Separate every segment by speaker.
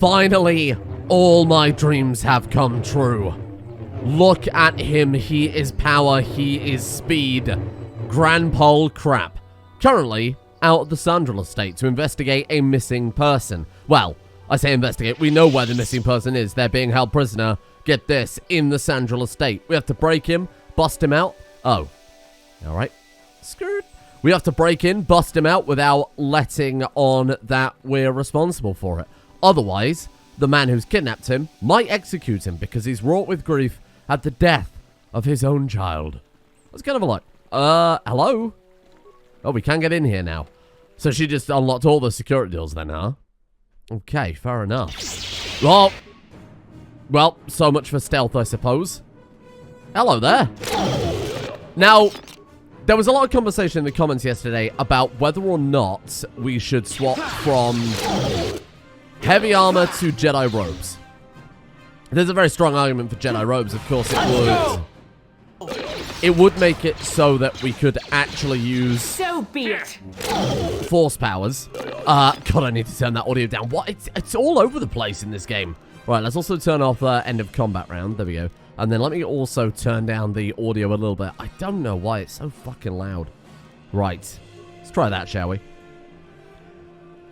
Speaker 1: Finally, all my dreams have come true. Look at him. He is power. He is speed. Grandpa Crap. Currently out at the Sandral estate to investigate a missing person. Well, I say investigate. We know where the missing person is. They're being held prisoner. Get this, in the Sandral estate. We have to break him, bust him out. Oh. Alright. Screwed. We have to break in, bust him out without letting on that we're responsible for it. Otherwise, the man who's kidnapped him might execute him because he's wrought with grief at the death of his own child. That's kind of a lot. Hello? Oh, we can get in here now. So she just unlocked all the security doors then, huh? Okay, fair enough. Well, so much for stealth, I suppose. Hello there. Now, there was a lot of conversation in the comments yesterday about whether or not we should swap from heavy armor to Jedi robes. There's a very strong argument for Jedi robes. Of course, it would make it so that we could actually use
Speaker 2: so be it.
Speaker 1: Force powers. God, I need to turn that audio down. What? It's all over the place in this game. Right, let's also turn off end of combat round. There we go. And then let me also turn down the audio a little bit. I don't know why it's so fucking loud. Right. Let's try that, shall we?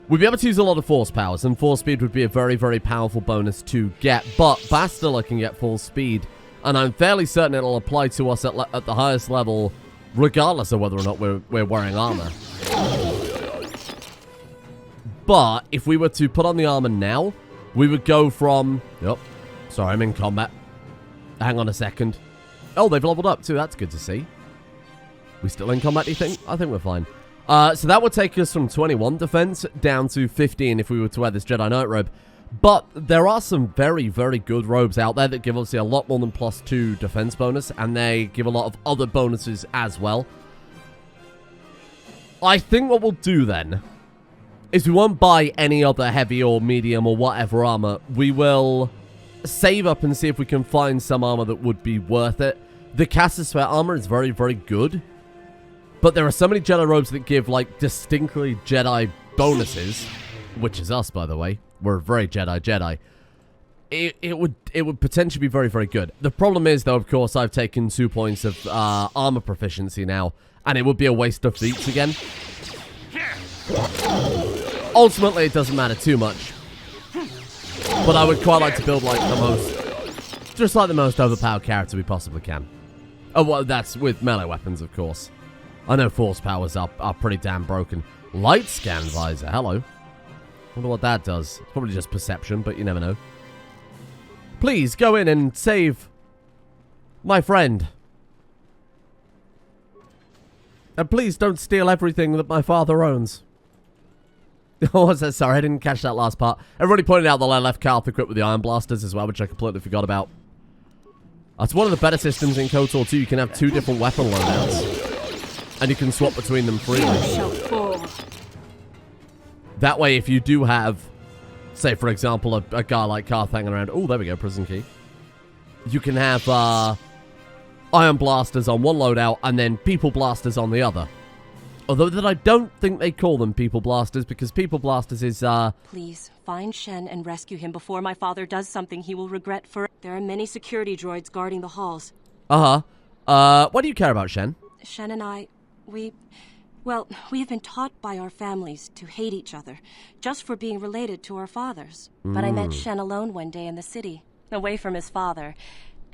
Speaker 1: We'd be able to use a lot of force powers, and force speed would be a very, very powerful bonus to get. But Bastila can get full speed, and I'm fairly certain it'll apply to us at the highest level, regardless of whether or not we're wearing armor. But if we were to put on the armor now, we would go from... Yep. Sorry, I'm in combat. Hang on a second. Oh, they've leveled up too. That's good to see. We still in combat, do you think? I think we're fine. So that would take us from 21 defense down to 15 if we were to wear this Jedi Knight robe. But there are some very, very good robes out there that give obviously a lot more than +2 defense bonus, and they give a lot of other bonuses as well. I think what we'll do then is we won't buy any other heavy or medium or whatever armor. We will save up and see if we can find some armor that would be worth it. The Cassisphere armor is very, very good. But there are so many Jedi robes that give, like, distinctly Jedi bonuses. Which is us, by the way. We're very Jedi. It would potentially be very, very good. The problem is, though, of course, I've taken 2 points of armor proficiency now. And it would be a waste of feats again. Ultimately, it doesn't matter too much. But I would quite like to build, like, the most overpowered character we possibly can. Oh, well, that's with melee weapons, of course. I know force powers are pretty damn broken. Light scan visor, hello. Wonder what that does. It's probably just perception, but you never know. Please, go in and save my friend. And please don't steal everything that my father owns. Oh, what's that? Sorry, I didn't catch that last part. Everybody pointed out that I left Carth equipped with the Iron Blasters as well, which I completely forgot about. That's one of the better systems in KOTOR 2. You can have 2 different weapon loadouts. And you can swap between them freely. That way, if you do have, say, for example, a guy like Carth hanging around. Oh, there we go, prison key. You can have Iron Blasters on one loadout and then People Blasters on the other. Although that I don't think they call them People Blasters, because People Blasters is,
Speaker 2: Please, find Shen and rescue him before my father does something he will regret for... There are many security droids guarding the halls.
Speaker 1: Why do you care about Shen?
Speaker 2: Shen and I, we have been taught by our families to hate each other, just for being related to our fathers. But I met Shen alone one day in the city, away from his father.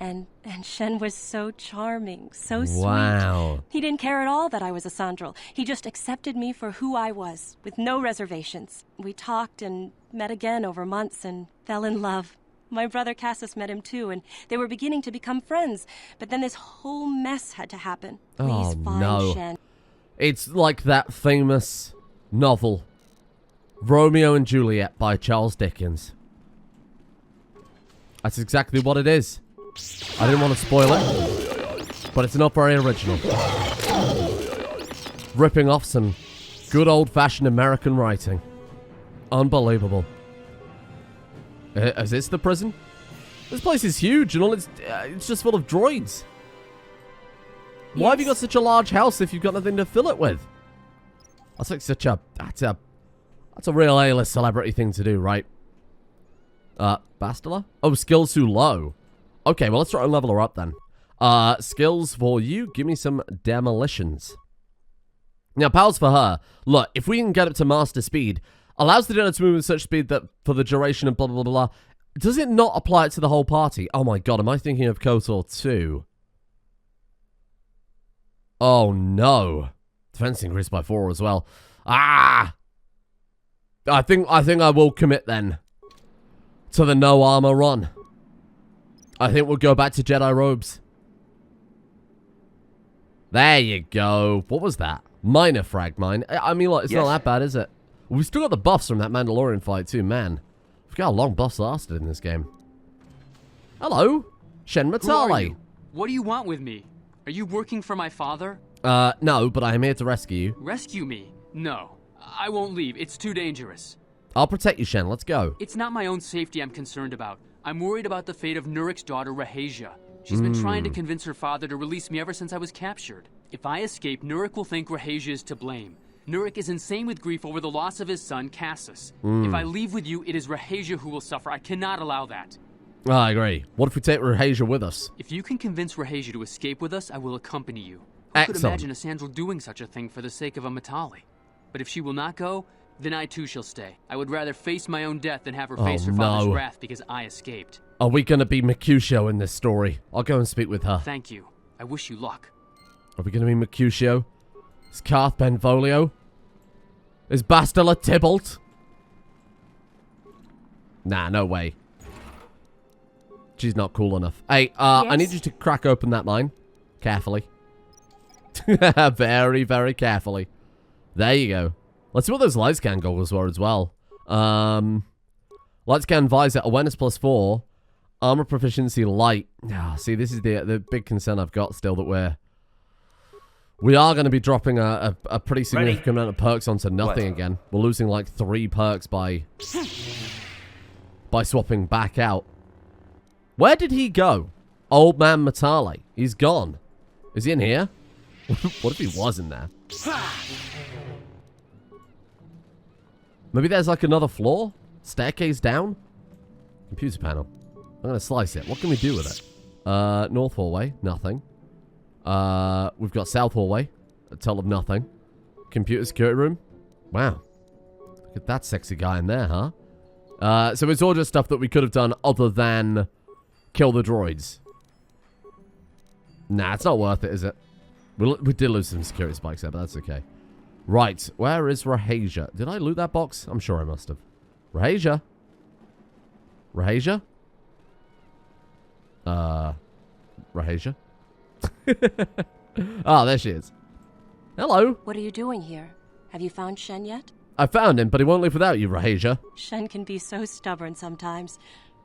Speaker 2: And Shen was so charming, so sweet.
Speaker 1: Wow.
Speaker 2: He didn't care at all that I was a Sandral. He just accepted me for who I was, with no reservations. We talked and met again over months and fell in love. My brother Cassus met him too, and they were beginning to become friends. But then this whole mess had to happen. Please find Shen.
Speaker 1: It's like that famous novel, Romeo and Juliet by Charles Dickens. That's exactly what it is. I didn't want to spoil it, but it's not very original. Ripping off some good old-fashioned American writing. Unbelievable. Is this the prison? This place is huge, and all it's just full of droids. Why have you got such a large house if you've got nothing to fill it with? That's like that's a real A-list celebrity thing to do, right? Bastila? Oh, skills too low. Okay, well, let's try and level her up then. Skills for you. Give me some demolitions. Now, powers for her. Look, if we can get up to master speed, allows the dinner to move with such speed that for the duration of blah, blah, blah, blah. Does it not apply it to the whole party? Oh my god, am I thinking of KOTOR 2? Oh no. Defense increased by 4 as well. Ah! I think I will commit then to the no armor run. I think we'll go back to Jedi robes. There you go. What was that? Minor frag mine. I mean, like, it's not that bad, is it? We've still got the buffs from that Mandalorian fight too, man. Forgot how long buffs lasted in this game. Hello, Shen Matale.
Speaker 3: What do you want with me? Are you working for my father?
Speaker 1: No, but I am here to rescue you.
Speaker 3: Rescue me? No. I won't leave. It's too dangerous.
Speaker 1: I'll protect you, Shen. Let's go.
Speaker 3: It's not my own safety I'm concerned about. I'm worried about the fate of Nurik's daughter, Rahasia. She's been trying to convince her father to release me ever since I was captured. If I escape, Nurik will think Rahasia is to blame. Nurik is insane with grief over the loss of his son, Cassus. If I leave with you, it is Rahasia who will suffer. I cannot allow that.
Speaker 1: I agree. What if we take Rahasia with us?
Speaker 3: If you can convince Rahasia to escape with us, I will accompany you. Who could imagine a Sandral doing such a thing for the sake of a Matali? But if she will not go, then I too shall stay. I would rather face my own death than have her face her father's wrath because I escaped.
Speaker 1: Are we going to be Mercutio in this story? I'll go and speak with her.
Speaker 3: Thank you. I wish you luck.
Speaker 1: Are we going to be Mercutio? Is Carth Benvolio? Is Bastila Tybalt? Nah, no way. She's not cool enough. Hey, yes? I need you to crack open that mine. Carefully. Very, very carefully. There you go. Let's see what those light scan goggles were as well. Light scan visor, awareness +4. Armor proficiency light. See, this is the big concern I've got still, that we are going to be dropping a pretty significant amount of perks onto nothing again. We're losing like 3 perks by swapping back out. Where did he go? Old man Matale. He's gone. Is he in here? What if he was in there? Maybe there's like another floor? Staircase down? Computer panel. I'm going to slice it. What can we do with it? North hallway. Nothing. We've got south hallway. A total of nothing. Computer security room. Wow. Look at that sexy guy in there, huh? So it's all just stuff that we could have done other than kill the droids. Nah, it's not worth it, is it? We did lose some security spikes there, but that's okay. Right, where is Rahasia? Did I loot that box? I'm sure I must have. Rahasia? Rahasia? Rahasia? Ah, there she is. Hello.
Speaker 2: What are you doing here? Have you found Shen yet?
Speaker 1: I found him, but he won't leave without you, Rahasia.
Speaker 2: Shen can be so stubborn sometimes.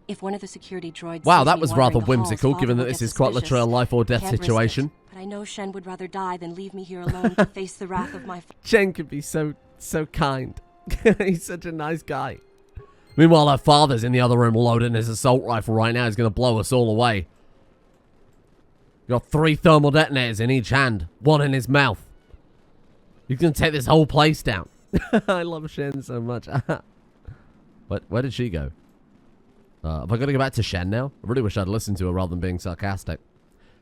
Speaker 2: If one of the security droids...
Speaker 1: Wow, that was rather whimsical, given that this is quite literally a life or death situation.
Speaker 2: But I know Shen would rather die than leave me here alone to face the wrath of my...
Speaker 1: Shen can be so kind. He's such a nice guy. Meanwhile, her father's in the other room loading his assault rifle right now. He's going to blow us all away. Got 3 thermal detonators in each hand. 1 in his mouth. He's going to take this whole place down. I love Shen so much. Where did she go? Have I got to go back to Shen now? I really wish I'd listened to her rather than being sarcastic.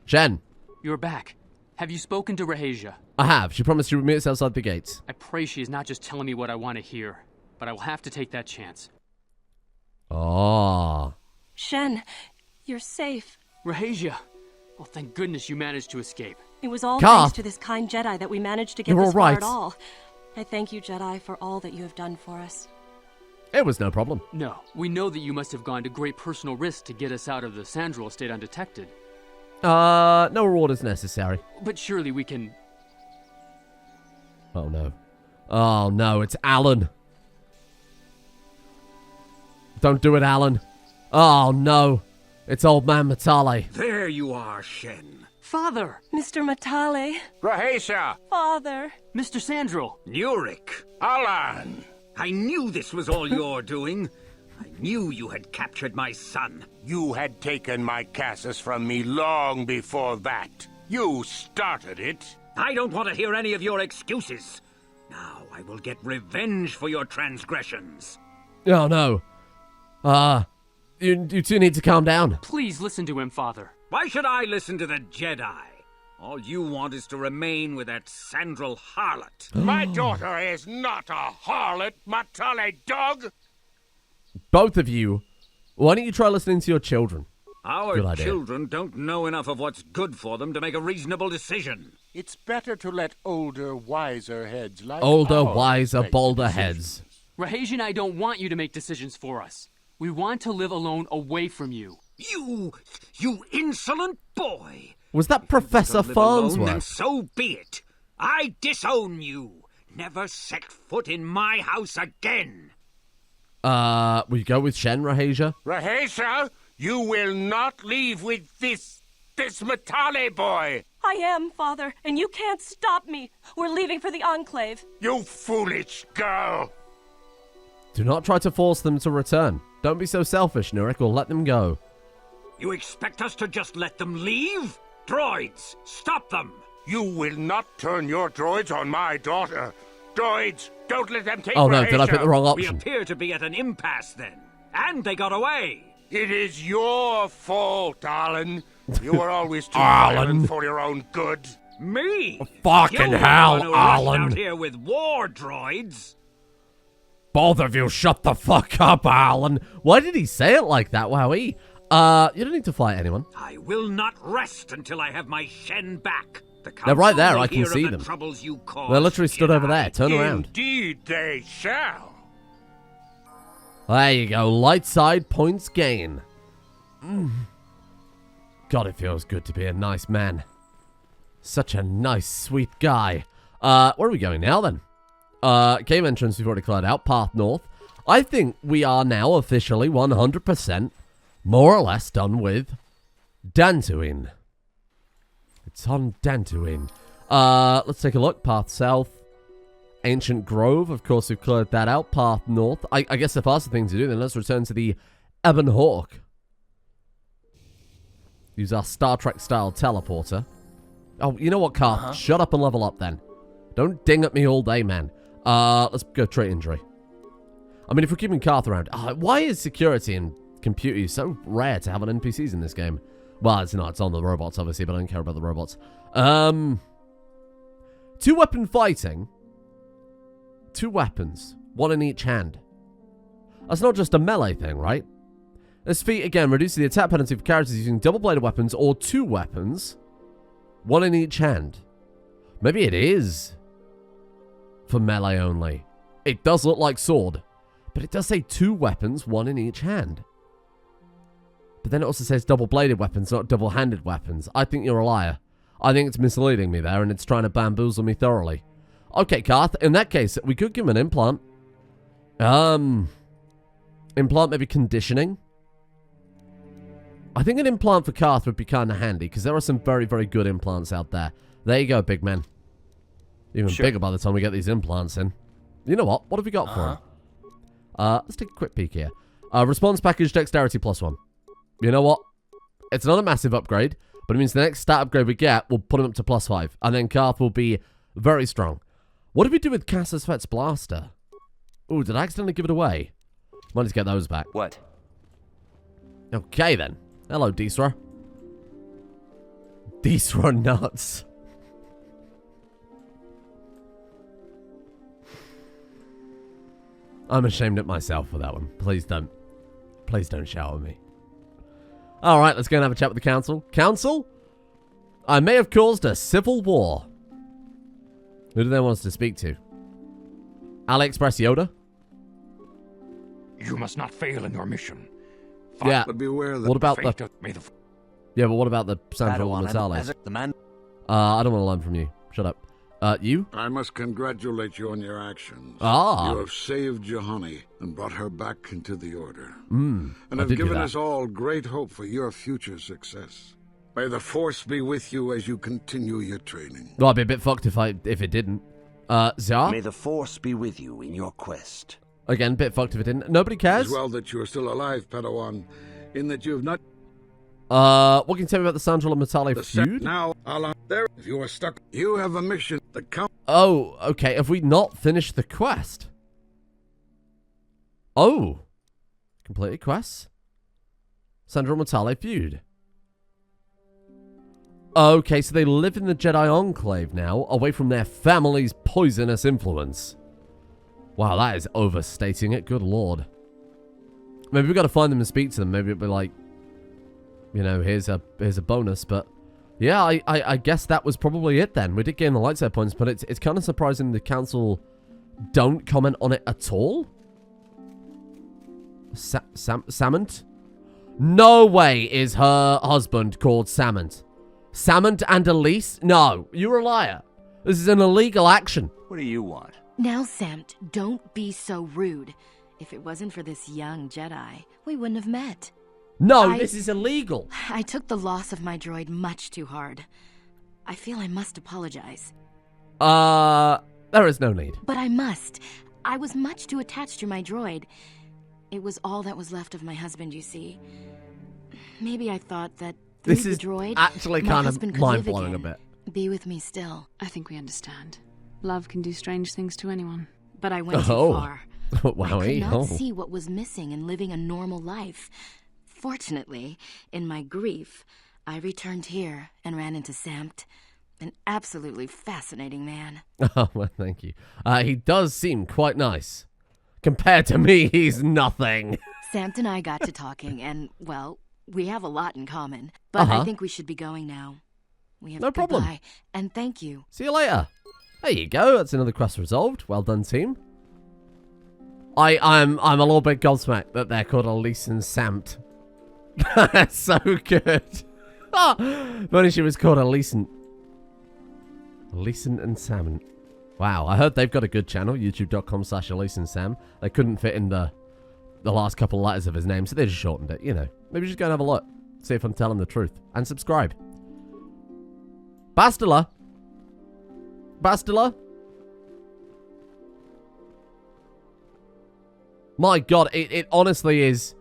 Speaker 1: Shen!
Speaker 3: You're back. Have you spoken to Rahasia?
Speaker 1: I have. She promised she would meet us outside the gates.
Speaker 3: I pray she is not just telling me what I want to hear, but I will have to take that chance.
Speaker 1: Oh.
Speaker 2: Shen, you're safe.
Speaker 3: Rahasia! Well, thank goodness you managed to escape.
Speaker 2: It was all
Speaker 1: Carth.
Speaker 2: thanks to this kind Jedi that we managed to get
Speaker 1: You're
Speaker 2: this far
Speaker 1: right.
Speaker 2: at all. I thank you, Jedi, for all that you have done for us.
Speaker 1: It was no problem.
Speaker 3: No, we know that you must have gone to great personal risk to get us out of the Sandral estate undetected.
Speaker 1: No reward is necessary.
Speaker 3: But surely we can...
Speaker 1: Oh, no. Oh, no, it's Alan. Don't do it, Alan. Oh, no. It's old man Matale.
Speaker 4: There you are, Shen.
Speaker 3: Father!
Speaker 2: Mr. Matale.
Speaker 4: Rahasia!
Speaker 2: Father.
Speaker 3: Mr. Sandral!
Speaker 4: Nurik! Alan! I knew this was all your doing. I knew you had captured my son.
Speaker 5: You had taken my Cassus from me long before that. You started it.
Speaker 4: I don't want to hear any of your excuses. Now I will get revenge for your transgressions.
Speaker 1: Oh, no. You two need to calm down.
Speaker 3: Please listen to him, Father.
Speaker 4: Why should I listen to the Jedi? All you want is to remain with that Sandral harlot.
Speaker 5: My daughter is not a harlot, Matale dog!
Speaker 1: Both of you, why don't you try listening to your children?
Speaker 4: Our
Speaker 1: Good idea.
Speaker 4: children don't know enough of what's good for them to make a reasonable decision.
Speaker 6: It's better to let older, wiser heads like
Speaker 1: Older,
Speaker 6: ours
Speaker 1: wiser,
Speaker 6: make
Speaker 1: bolder
Speaker 6: decisions.
Speaker 1: heads.
Speaker 3: Rahesia and I don't want you to make decisions for us. We want to live alone away from you.
Speaker 4: You insolent boy!
Speaker 1: Was that Professor
Speaker 4: Live alone, then
Speaker 1: Farnsworth?
Speaker 4: so be it. I disown you. Never set foot in my house again.
Speaker 1: We go with Shen, Rahesia?
Speaker 5: Rahesia, you will not leave with this Matale boy!
Speaker 2: I am, Father, and you can't stop me. We're leaving for the Enclave.
Speaker 5: You foolish girl!
Speaker 1: Do not try to force them to return. Don't be so selfish, Nurik, or let them go.
Speaker 4: You expect us to just let them leave? Droids, stop them!
Speaker 5: You will not turn your droids on my daughter. Droids, don't let them take
Speaker 1: Oh no, did I
Speaker 5: Rahesia.
Speaker 1: pick the wrong
Speaker 4: We
Speaker 1: option?
Speaker 4: appear to be at an impasse then. And they got away.
Speaker 5: It is your fault, Alan. You were always too
Speaker 1: Alan.
Speaker 5: violent for your own good.
Speaker 4: Me?
Speaker 1: Fucking
Speaker 4: You're the
Speaker 1: hell,
Speaker 4: one who rushed
Speaker 1: Alan.
Speaker 4: out here with war droids.
Speaker 1: Both of you shut the fuck up, Alan. Why did he say it like that, Wowie? You don't need to fight anyone.
Speaker 4: I will not rest until I have my Shen back. The
Speaker 1: They're right there,
Speaker 4: council will
Speaker 1: I can
Speaker 4: hear of
Speaker 1: see
Speaker 4: the
Speaker 1: them.
Speaker 4: troubles you caused,
Speaker 1: They're literally stood over
Speaker 4: Jedi.
Speaker 1: there. Turn around.
Speaker 5: Indeed they shall.
Speaker 1: There you go. Light side points gain. God, it feels good to be a nice man. Such a nice, sweet guy. Where are we going now, then? Cave entrance we've already cleared out. Path north. I think we are now officially 100% more or less done with Dantooine. It's on Dantooine. Let's take a look. Path south. Ancient Grove. Of course, we've cleared that out. Path north. I guess the faster thing to do, then let's return to the Ebon Hawk. Use our Star Trek-style teleporter. Oh, you know what, Carth? Shut up and level up, then. Don't ding at me all day, man. Let's go trait injury. I mean, if we're keeping Carth around... why is security and computer use so rare to have on NPCs in this game? Well, it's not. It's on the robots, obviously, but I don't care about the robots. Two-weapon fighting. 2 weapons. 1 in each hand. That's not just a melee thing, right? This feat, again, reduces the attack penalty for characters using double-bladed weapons or 2 weapons. 1 in each hand. Maybe it is for melee only. It does look like sword, but it does say 2 weapons, 1 in each hand. But then it also says double-bladed weapons, not double-handed weapons. I think you're a liar. I think it's misleading me there, and it's trying to bamboozle me thoroughly. Okay, Carth, in that case, we could give him an implant. Implant maybe conditioning. I think an implant for Carth would be kind of handy, because there are some very, very good implants out there. There you go, big man. Even bigger by the time we get these implants in. You know what? What have we got for him? Let's take a quick peek here. Response package, dexterity +1. You know what? It's not a massive upgrade, but it means the next stat upgrade we get will put him up to +5. And then Carth will be very strong. What did we do with Cassius Fett's blaster? Ooh, did I accidentally give it away? Might just get those back.
Speaker 7: What?
Speaker 1: Okay, then. Hello, Deesra. Deesra nuts. I'm ashamed at myself for that one. Please don't. Please don't shout at me. Alright, let's go and have a chat with the council. Council? I may have caused a civil war. Who do they want us to speak to? AliExpress Yoda?
Speaker 8: You must not fail in your mission.
Speaker 1: Yeah.
Speaker 8: But beware the
Speaker 1: What about
Speaker 8: fate
Speaker 1: the...
Speaker 8: of- may the
Speaker 1: Yeah, but what about the Sandro
Speaker 7: Padawan
Speaker 1: Natale?
Speaker 7: the man.
Speaker 1: I don't want to learn from you. Shut up. You?
Speaker 9: I must congratulate you on your actions.
Speaker 1: Ah.
Speaker 9: You have saved Juhani and brought her back into the Order.
Speaker 1: And
Speaker 9: And have given us all great hope for your future success. May the Force be with you as you continue your training.
Speaker 1: Well, I'd be a bit fucked if it didn't. Zar?
Speaker 7: May the Force be with you in your quest.
Speaker 1: Again, bit fucked if it didn't. Nobody cares?
Speaker 9: As well that you are still alive, Padawan, in that you have not...
Speaker 1: What can you tell me about the Sandra and Matale
Speaker 9: the
Speaker 1: feud?
Speaker 9: Now, Allah, there, if you are stuck, you have a mission. The count...
Speaker 1: Oh, okay. Have we not finished the quest? Oh. Completed quests? Sandra and Mortale feud. Okay, so they live in the Jedi Enclave now, away from their family's poisonous influence. Wow, that is overstating it. Good lord. Maybe we've got to find them and speak to them. Maybe it'll be like, you know, here's a bonus. But yeah, I guess that was probably it then. We did gain the lightsaber points, but it's kind of surprising the council don't comment on it at all. Samant? No way is her husband called Samant. Samant and Elise? No, you're a liar. This is an illegal action.
Speaker 7: What do you want?
Speaker 10: Now, Samt, don't be so rude. If it wasn't for this young Jedi, we wouldn't have met.
Speaker 1: No, this is illegal.
Speaker 10: I took the loss of my droid much too hard. I feel I must apologize.
Speaker 1: There is no need.
Speaker 10: But I must. I was much too attached to my droid. It was all that was left of my husband, you see. Maybe I thought that through
Speaker 1: this
Speaker 10: the
Speaker 1: is
Speaker 10: droid,
Speaker 1: actually
Speaker 10: my
Speaker 1: kind
Speaker 10: husband
Speaker 1: of
Speaker 10: could live
Speaker 1: mind-blowing a
Speaker 10: again,
Speaker 1: bit.
Speaker 10: be with me still.
Speaker 11: I think we understand. Love can do strange things to anyone.
Speaker 10: But I went too far.
Speaker 1: Wow,
Speaker 10: I could not see what was missing in living a normal life. Fortunately, in my grief, I returned here and ran into Samt, an absolutely fascinating man.
Speaker 1: Oh, well, thank you. He does seem quite nice. Compared to me, he's nothing.
Speaker 10: Samt and I got to talking, and, well, we have a lot in common. But I think we should be going now. We have
Speaker 1: no problem.
Speaker 10: Goodbye, and thank you.
Speaker 1: See you later. There you go. That's another quest resolved. Well done, team. I'm a little bit gobsmacked that they're called Elise and Samt. That's so good. If only she was called Elise and Sam. Wow, I heard they've got a good channel, youtube.com/Elise and Sam. They couldn't fit in the last couple of letters of his name, so they just shortened it, you know. Maybe just go and have a look. See if I'm telling the truth. And subscribe. Bastila. My god, it honestly is...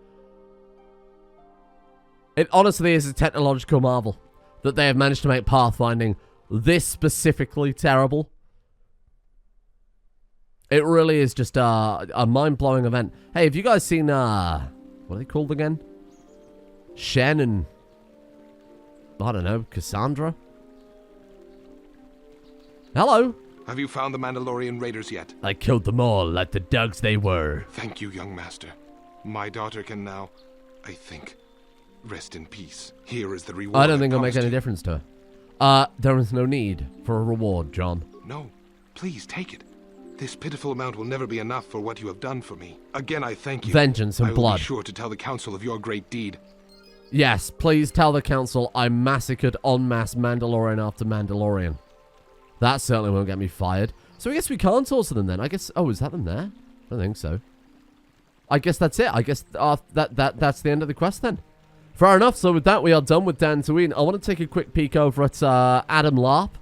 Speaker 1: It honestly is a technological marvel that they have managed to make pathfinding this specifically terrible. It really is just a mind-blowing event. Hey, have you guys seen, what are they called again? Shen and... I don't know, Cassandra? Hello?
Speaker 12: Have you found the Mandalorian raiders yet?
Speaker 1: I killed them all like the dogs they were.
Speaker 12: Thank you, young master. My daughter can now, I think, rest in peace. Here is the reward.
Speaker 1: I don't think it'll make any difference to her. There is no need for a reward, John.
Speaker 12: No, please take it. This pitiful amount will never be enough for what you have done for me. Again, I thank you.
Speaker 1: Vengeance and
Speaker 12: I will
Speaker 1: blood.
Speaker 12: be sure to tell the council of your great deed.
Speaker 1: Yes, please tell the council I massacred en masse Mandalorian after Mandalorian. That certainly won't get me fired. So I guess we can't talk to them then. I guess... Oh, is that them there? I don't think so. I guess that's it. I guess that's the end of the quest then. Fair enough. So with that, we are done with Dantooine. I want to take a quick peek over at Adam Larp.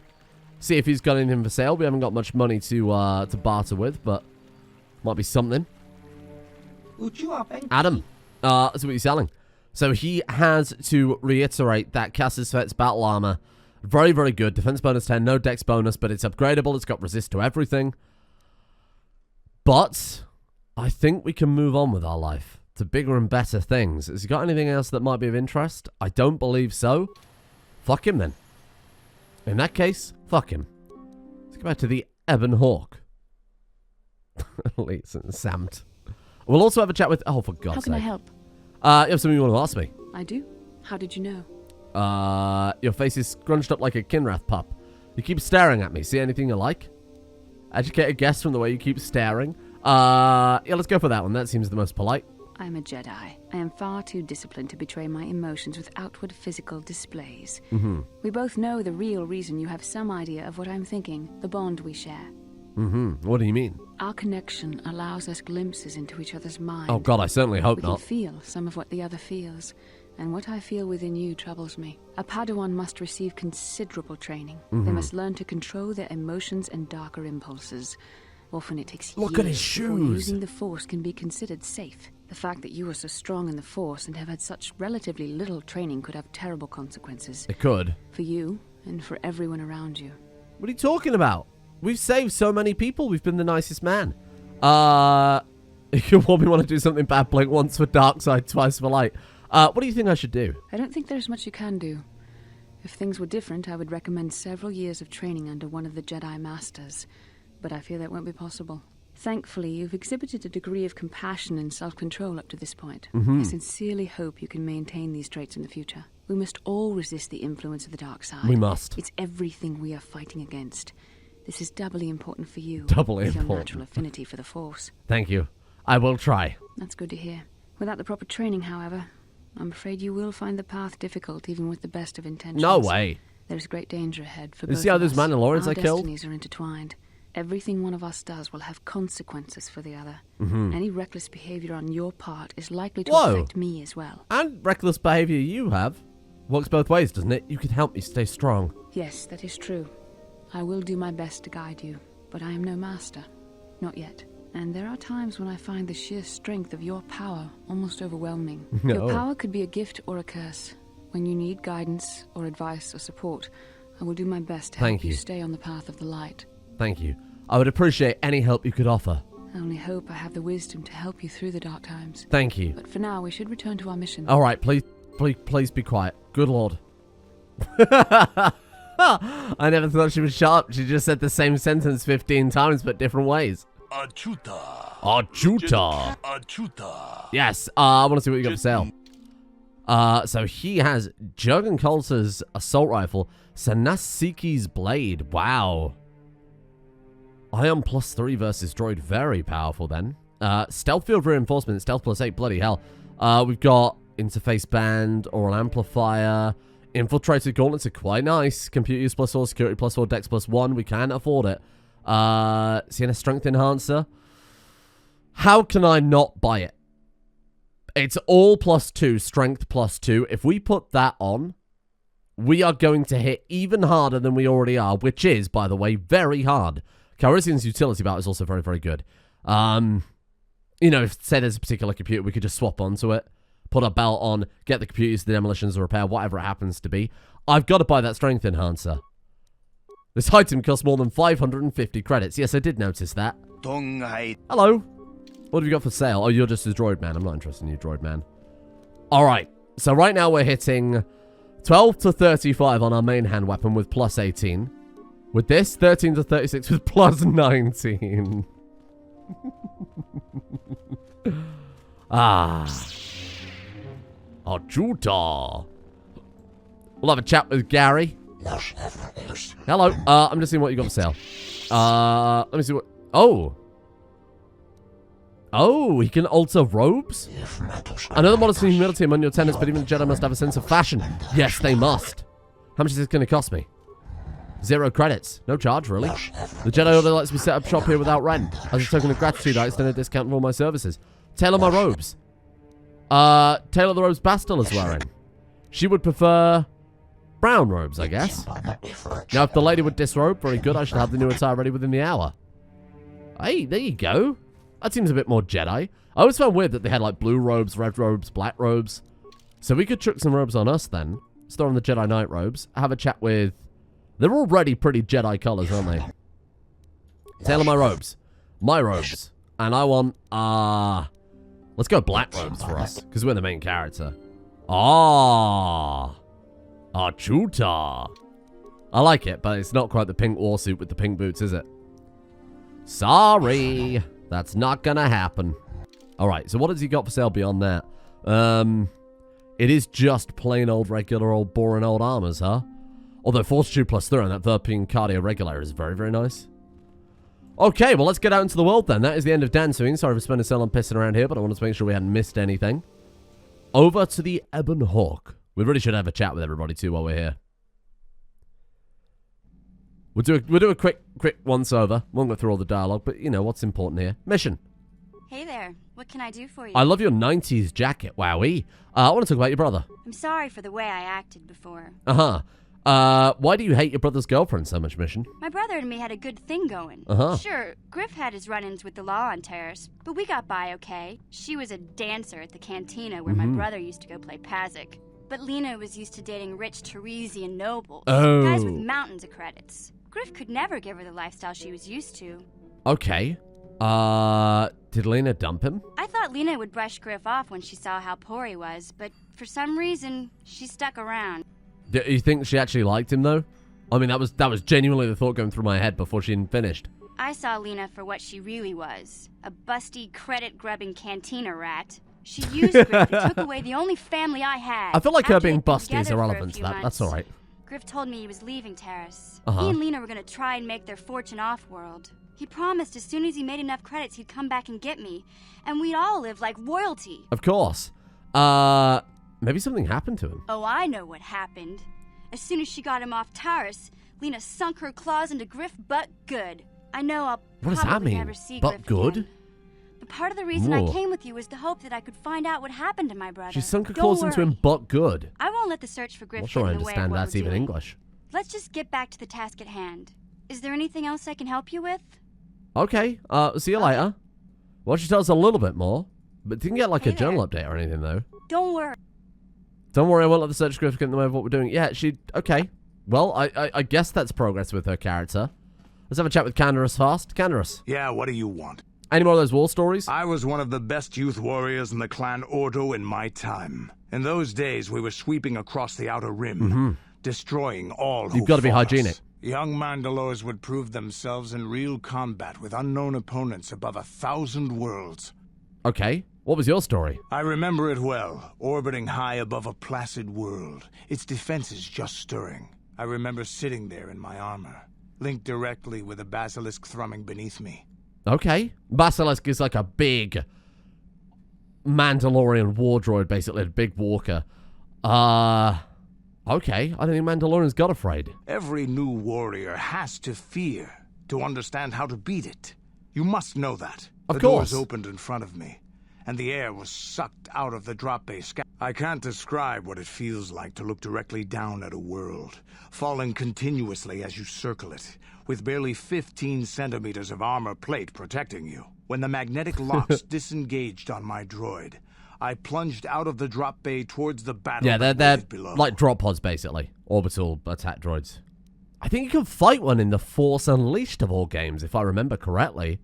Speaker 1: See if he's got anything for sale. We haven't got much money to barter with, but might be something. Adam, that's what he's selling. So he has, to reiterate, that Cassius Fett's battle armor. Very, very good. Defense bonus 10, no dex bonus, but it's upgradable. It's got resist to everything. But I think we can move on with our life to bigger and better things. Has he got anything else that might be of interest? I don't believe so. Fuck him then. In that case, fuck him. Let's go back to the Ebon Hawk. Elise and Samt. We'll also have a chat with... Oh, for God's sake.
Speaker 11: How can I help?
Speaker 1: You have something you want to ask me?
Speaker 11: I do. How did you know?
Speaker 1: Your face is scrunched up like a Kinrath pup. You keep staring at me. See anything you like? Educated guess from the way you keep staring. Yeah, let's go for that one. That seems the most polite.
Speaker 11: I am a Jedi. I am far too disciplined to betray my emotions with outward physical displays. We both know the real reason you have some idea of what I'm thinking, the bond we share.
Speaker 1: What do you mean?
Speaker 11: Our connection allows us glimpses into each other's mind.
Speaker 1: Oh God, I certainly hope
Speaker 11: not. We
Speaker 1: not.
Speaker 11: can feel some of what the other feels, and what I feel within you troubles me. A Padawan must receive considerable training. They must learn to control their emotions and darker impulses. Often it takes
Speaker 1: Look
Speaker 11: years
Speaker 1: at his
Speaker 11: before
Speaker 1: shoes.
Speaker 11: using the Force can be considered safe. The fact that you are so strong in the Force and have had such relatively little training could have terrible consequences.
Speaker 1: It could.
Speaker 11: For you, and for everyone around you.
Speaker 1: What are you talking about? We've saved so many people. We've been the nicest man. If you want me to do something bad, blink once for dark side, twice for light. What do you think I should do?
Speaker 11: I don't think there's much you can do. If things were different, I would recommend several years of training under one of the Jedi Masters, but I fear that won't be possible. Thankfully, you've exhibited a degree of compassion and self-control up to this point. I sincerely hope you can maintain these traits in the future. We must all resist the influence of the dark side.
Speaker 1: We must.
Speaker 11: It's everything we are fighting against. This is doubly important for you.
Speaker 1: Doubly
Speaker 11: with
Speaker 1: important.
Speaker 11: your natural affinity for the Force.
Speaker 1: Thank you. I will try.
Speaker 11: That's good to hear. Without the proper training, however, I'm afraid you will find the path difficult, even with the best of intentions.
Speaker 1: No way.
Speaker 11: There's great danger ahead for
Speaker 1: You
Speaker 11: both
Speaker 1: see how
Speaker 11: of
Speaker 1: those
Speaker 11: us.
Speaker 1: Mandalorians
Speaker 11: Our
Speaker 1: I killed?
Speaker 11: destinies are intertwined. Everything one of us does will have consequences for the other.
Speaker 1: Mm-hmm.
Speaker 11: Any reckless behavior on your part is likely to
Speaker 1: Whoa.
Speaker 11: affect me as well.
Speaker 1: And reckless behavior you have. Works both ways, doesn't it? You can help me stay strong.
Speaker 11: Yes, that is true. I will do my best to guide you, but I am no master. Not yet. And there are times when I find the sheer strength of your power almost overwhelming. Your power could be a gift or a curse. When you need guidance or advice or support, I will do my best to help you stay on the path of the light.
Speaker 1: Thank you. I would appreciate any help you could offer.
Speaker 11: I only hope I have the wisdom to help you through the dark times.
Speaker 1: Thank you.
Speaker 11: But for now, we should return to our mission.
Speaker 1: All right, please be quiet. Good lord. I never thought she was sharp. She just said the same sentence 15 times, but different ways. Achuta. Yes, I want to see what you got for sale. So he has Jurgen Coulter's assault rifle, Sanasiki's blade. Wow. Ion +3 versus droid, very powerful then. Stealth field reinforcement, stealth +8, bloody hell. We've got interface band, oral amplifier, infiltrated gauntlets are quite nice. Computer use +4, security +4, dex +1, we can afford it. Seeing a strength enhancer. How can I not buy it? It's all +2, strength +2. If we put that on, we are going to hit even harder than we already are, which is, by the way, very hard. Calrissian's utility belt is also very, very good. You know, if say there's a particular computer, we could just swap onto it, put a belt on, get the computer to the demolitions or repair, whatever it happens to be. I've got to buy that strength enhancer. This item costs more than 550 credits. Yes, I did notice that. Hello. What have you got for sale? Oh, you're just a droid man. I'm not interested in you, droid man. All right. So right now we're hitting 12 to 35 on our main hand weapon with +18. With this, 13 to 36 with +19. Achuta. We'll have a chat with Gary. Hello. I'm just seeing what you got for sale. Let me see what... Oh, he can alter robes? Another modesty and humility among your tenants, but even the Jedi must have a sense of fashion. Yes, they must. How much is this going to cost me? 0 credits. No charge, really. The Jedi Order lets me set up shop here without rent. As a token of gratitude, I extend a discount for all my services. Tailor my robes. Tailor the robes Bastil is wearing. She would prefer brown robes, I guess. Now, if the lady would disrobe, very good. I should have the new attire ready within the hour. Hey, there you go. That seems a bit more Jedi. I always found weird that they had, like, blue robes, red robes, black robes. So we could chuck some robes on us, then. Store on the Jedi Knight robes. Have a chat with... They're already pretty Jedi colors, aren't they? Tailor my robes. My robes. And I want, let's go black robes for us, because we're the main character. Achuta. I like it, but it's not quite the pink warsuit with the pink boots, is it? Sorry. That's not gonna happen. Alright, so what has he got for sale beyond that? It is just plain old, regular old, boring old armors, huh? Although Fortitude +3 on that Verpine Cardio Regulator is very, very nice. Okay, well, let's get out into the world then. That is the end of Dancing. Sorry for spending so long pissing around here, but I wanted to make sure we hadn't missed anything. Over to the Ebon Hawk. We really should have a chat with everybody, too, while we're here. We'll do a quick once-over. Won't go through all the dialogue, but, you know, what's important here. Mission.
Speaker 13: Hey there. What can I do for you?
Speaker 1: I love your 90s jacket. Wowee. I want to talk about your brother.
Speaker 13: I'm sorry for the way I acted before.
Speaker 1: Uh-huh. Why do you hate your brother's girlfriend so much, Mission?
Speaker 13: My brother and me had a good thing going.
Speaker 1: Uh-huh.
Speaker 13: Sure, Griff had his run-ins with the law on Terrace, but we got by okay. She was a dancer at the cantina where my brother used to go play Pazik. But Lena was used to dating rich Teresian nobles, guys with mountains of credits. Griff could never give her the lifestyle she was used to.
Speaker 1: Okay. Did Lena dump him?
Speaker 13: I thought Lena would brush Griff off when she saw how poor he was, but for some reason, she stuck around.
Speaker 1: Do you think she actually liked him, though? I mean, that was genuinely the thought going through my head before she even finished.
Speaker 13: I saw Lena for what she really was, a busty, credit-grubbing cantina rat. She used Griff and took away the only family I had.
Speaker 1: I feel like her
Speaker 13: After
Speaker 1: being
Speaker 13: they'd been
Speaker 1: busty is
Speaker 13: together for a
Speaker 1: irrelevant to
Speaker 13: few
Speaker 1: that.
Speaker 13: months,
Speaker 1: That's alright.
Speaker 13: Griff told me he was leaving Terrace.
Speaker 1: Uh-huh.
Speaker 13: He and Lena were going to try and make their fortune off-world. He promised as soon as he made enough credits he'd come back and get me, and we'd all live like royalty.
Speaker 1: Of course. Maybe something happened to him.
Speaker 13: Oh, I know what happened. As soon as she got him off Terrace, Lena sunk her claws into Griff but good. I know I'll
Speaker 1: What does that
Speaker 13: probably
Speaker 1: mean?
Speaker 13: never see
Speaker 1: But
Speaker 13: Griff
Speaker 1: good?
Speaker 13: again. But part of the reason I
Speaker 1: Whoa.
Speaker 13: came with you was the hope that I could find out what happened to my brother.
Speaker 1: She sunk her
Speaker 13: Don't
Speaker 1: claws into
Speaker 13: worry.
Speaker 1: him, but good.
Speaker 13: I won't let the search for Griff
Speaker 1: Not sure
Speaker 13: get
Speaker 1: I
Speaker 13: in the way of
Speaker 1: understand
Speaker 13: what
Speaker 1: that's
Speaker 13: we're
Speaker 1: even
Speaker 13: doing.
Speaker 1: English.
Speaker 13: Let's just get back to the task at hand. Is there anything else I can help you with?
Speaker 1: Okay, see you later. Well, she tells us a little bit more, but didn't get like a journal update or anything, though.
Speaker 13: Don't worry.
Speaker 1: Don't worry, I won't let the search script get in the way of what we're doing. Yeah, okay. Well, I guess that's progress with her character. Let's have a chat with Canderous first. Canderous.
Speaker 14: Yeah, what do you want?
Speaker 1: Any more of those war stories?
Speaker 14: I was one of the best youth warriors in the clan Ordo in my time. In those days, we were sweeping across the Outer Rim, destroying all who
Speaker 1: You've got to be
Speaker 14: fought
Speaker 1: hygienic.
Speaker 14: us. Young Mandalores would prove themselves in real combat with unknown opponents above 1,000 worlds.
Speaker 1: Okay, what was your story?
Speaker 14: I remember it well, orbiting high above a placid world, its defenses just stirring. I remember sitting there in my armor, linked directly with a basilisk thrumming beneath me.
Speaker 1: Okay. Basilisk is like a big Mandalorian war droid, basically, a big walker. Okay, I don't think Mandalorians got afraid.
Speaker 14: Every new warrior has to fear to understand how to beat it. You must know that.
Speaker 1: Of
Speaker 14: the
Speaker 1: course.
Speaker 14: doors opened in front of me, and the air was sucked out of the drop bay sky. I can't describe what it feels like to look directly down at a world, falling continuously as you circle it, with barely 15 centimeters of armor plate protecting you. When the magnetic locks disengaged on my droid, I plunged out of the drop bay towards the battle.
Speaker 1: Yeah, they're
Speaker 14: that below.
Speaker 1: like drop pods, basically. Orbital attack droids. I think you can fight one in the Force Unleashed of all games, if I remember correctly.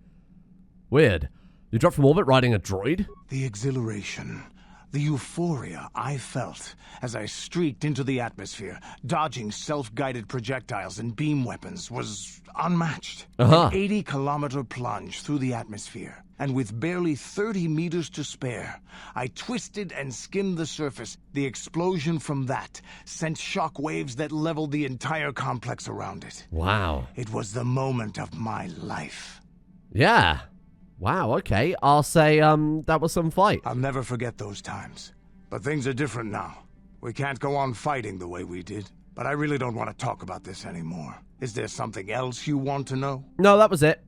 Speaker 1: Weird. You drop from orbit riding a droid?
Speaker 14: The exhilaration, the euphoria I felt as I streaked into the atmosphere, dodging self-guided projectiles and beam weapons, was unmatched. An 80-kilometer plunge through the atmosphere, and with barely 30 meters to spare, I twisted and skimmed the surface. The explosion from that sent shock waves that leveled the entire complex around it.
Speaker 1: Wow.
Speaker 14: It was the moment of my life.
Speaker 1: Yeah. Wow, okay. I'll say, that was some fight.
Speaker 14: I'll never forget those times. But things are different now. We can't go on fighting the way we did. But I really don't want to talk about this anymore. Is there something else you want to know?
Speaker 1: No, that was it.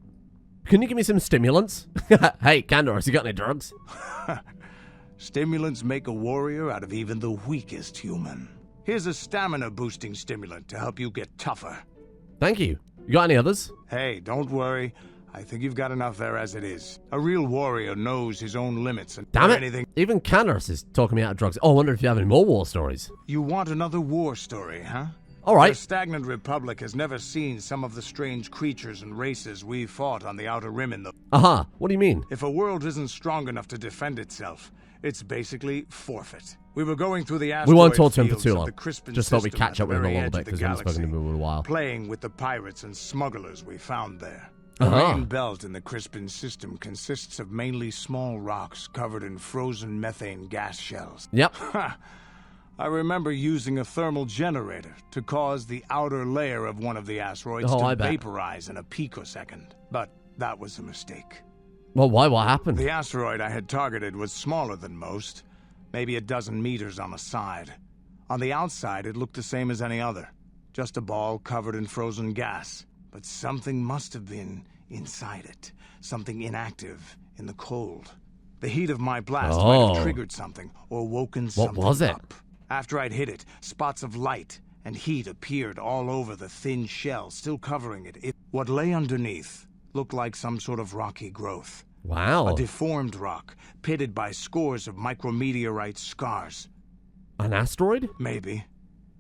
Speaker 1: Can you give me some stimulants? Hey, Canderous, you got any drugs?
Speaker 14: Stimulants make a warrior out of even the weakest human. Here's a stamina-boosting stimulant to help you get tougher.
Speaker 1: Thank you. You got any others?
Speaker 14: Hey, don't worry. I think you've got enough there as it is. A real warrior knows his own limits and
Speaker 1: Damn it.
Speaker 14: anything.
Speaker 1: Even Canderous is talking me out of drugs. Oh, I wonder if you have any more war stories.
Speaker 14: You want another war story, huh?
Speaker 1: All right.
Speaker 14: The stagnant republic has never seen some of the strange creatures and races we fought on the Outer Rim in the...
Speaker 1: Aha, what do you mean?
Speaker 14: If a world isn't strong enough to defend itself, it's basically forfeit. We were going through the asteroid
Speaker 1: We won't talk to him for
Speaker 14: fields
Speaker 1: too
Speaker 14: of
Speaker 1: long.
Speaker 14: the Crispin
Speaker 1: Just thought we'd
Speaker 14: system
Speaker 1: catch
Speaker 14: at
Speaker 1: up
Speaker 14: the
Speaker 1: with him a
Speaker 14: very
Speaker 1: little
Speaker 14: edge
Speaker 1: bit
Speaker 14: of the
Speaker 1: because we haven't spoken to him in a while.
Speaker 14: playing with the pirates and smugglers we found there. The main belt in the Crispin system consists of mainly small rocks covered in frozen methane gas shells.
Speaker 1: Yep.
Speaker 14: I remember using a thermal generator to cause the outer layer of one of the asteroids
Speaker 1: I
Speaker 14: to
Speaker 1: bet.
Speaker 14: vaporize in a picosecond. But that was a mistake.
Speaker 1: Well, why? What happened?
Speaker 14: The asteroid I had targeted was smaller than most, maybe a dozen meters on the side. On the outside, it looked the same as any other, just a ball covered in frozen gas. But something must have been inside it, something inactive in the cold. The heat of my blast might have triggered something or woken something
Speaker 1: What was it?
Speaker 14: up. After I'd hit it, spots of light and heat appeared all over the thin shell, still covering it. What lay underneath looked like some sort of rocky growth.
Speaker 1: Wow.
Speaker 14: A deformed rock, pitted by scores of micrometeorite scars.
Speaker 1: An asteroid?
Speaker 14: Maybe,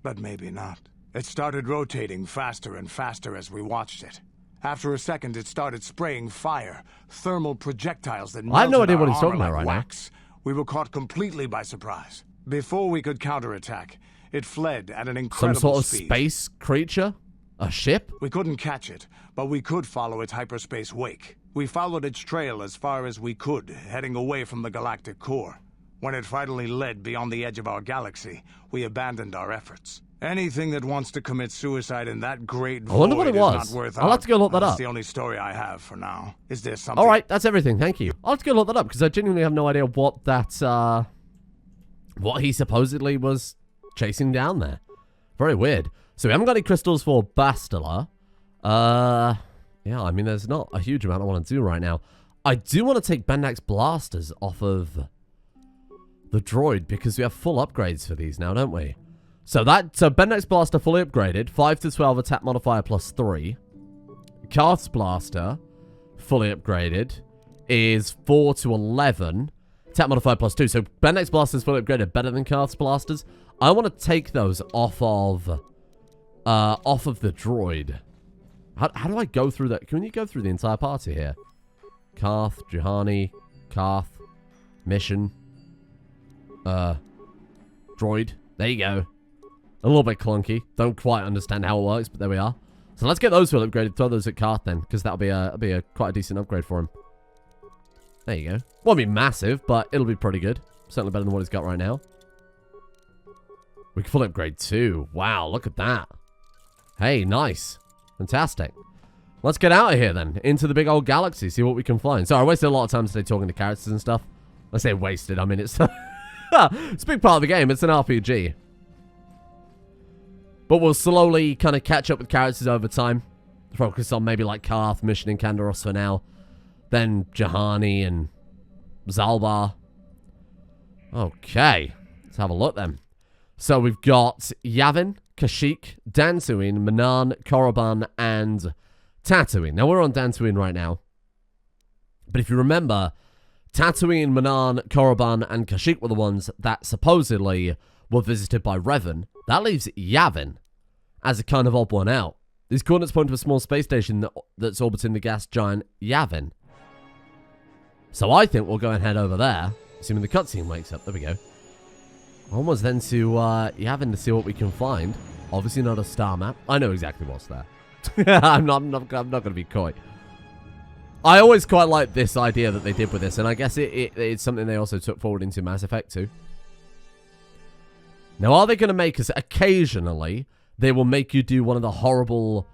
Speaker 14: but maybe not. It started rotating faster and faster as we watched it. After a second, it started spraying fire, thermal projectiles that
Speaker 1: I have no idea
Speaker 14: melted
Speaker 1: what
Speaker 14: our
Speaker 1: he's talking
Speaker 14: armor
Speaker 1: about
Speaker 14: like
Speaker 1: right
Speaker 14: wax. We were caught completely by surprise. Before we could counterattack, it fled at an incredible
Speaker 1: Some sort of
Speaker 14: speed.
Speaker 1: space creature? A ship?
Speaker 14: We couldn't catch it, but we could follow its hyperspace wake. We followed its trail as far as we could, heading away from the galactic core. When it finally led beyond the edge of our galaxy, we abandoned our efforts. Anything that wants to commit suicide in that great void
Speaker 1: I wonder what it
Speaker 14: is
Speaker 1: was.
Speaker 14: not worth
Speaker 1: I'll have to go look that
Speaker 14: That's
Speaker 1: up.
Speaker 14: the only story I have for now. Is there something?
Speaker 1: All right, that's everything. Thank you. I'll have to go look that up because I genuinely have no idea what that, what he supposedly was chasing down there. Very weird. So we haven't got any crystals for Bastila. Yeah, I mean, there's not a huge amount I want to do right now. I do want to take Bendak's blasters off of the droid because we have full upgrades for these now, don't we? So Bendak's blaster fully upgraded, 5 to 12 attack modifier plus 3. Carth's blaster, fully upgraded, is 4 to 11, attack modifier plus 2. So Bendak's blaster is fully upgraded, better than Carth's blasters. I want to take those off of the droid. How do I go through that? Can you go through the entire party here? Carth, Juhani, Carth, mission, droid. There you go. A little bit clunky. Don't quite understand how it works, but there we are. So let's get those two upgraded. Throw those at Carth then, because that'll be a quite a decent upgrade for him. There you go. Won't be massive, but it'll be pretty good. Certainly better than what he's got right now. We can full upgrade too. Wow, look at that. Hey, nice. Fantastic. Let's get out of here then. Into the big old galaxy. See what we can find. Sorry, I wasted a lot of time today talking to characters and stuff. I say wasted. I mean, it's... it's a big part of the game. It's an RPG. But we'll slowly kind of catch up with characters over time. Focus on maybe like Carth, Mission, and Kandaros for now. Then Juhani and Zalbar. Okay. Let's have a look then. So we've got Yavin, Kashyyyk, Dantooine, Manaan, Korriban, and Tatooine. Now, we're on Dantooine right now. But if you remember, Tatooine, Manaan, Korriban, and Kashyyyk were the ones that supposedly were visited by Revan. That leaves Yavin as a kind of odd one out. These coordinates point to a small space station that's orbiting the gas giant Yavin. So I think we'll go and head over there, assuming the cutscene wakes up. There we go. Almost then to Yavin to see what we can find. Obviously not a star map. I know exactly what's there. I'm not going to be coy. I always quite like this idea that they did with this, and I guess it's something they also took forward into Mass Effect 2. Now, are they going to make us... Occasionally, they will make you do one of the horrible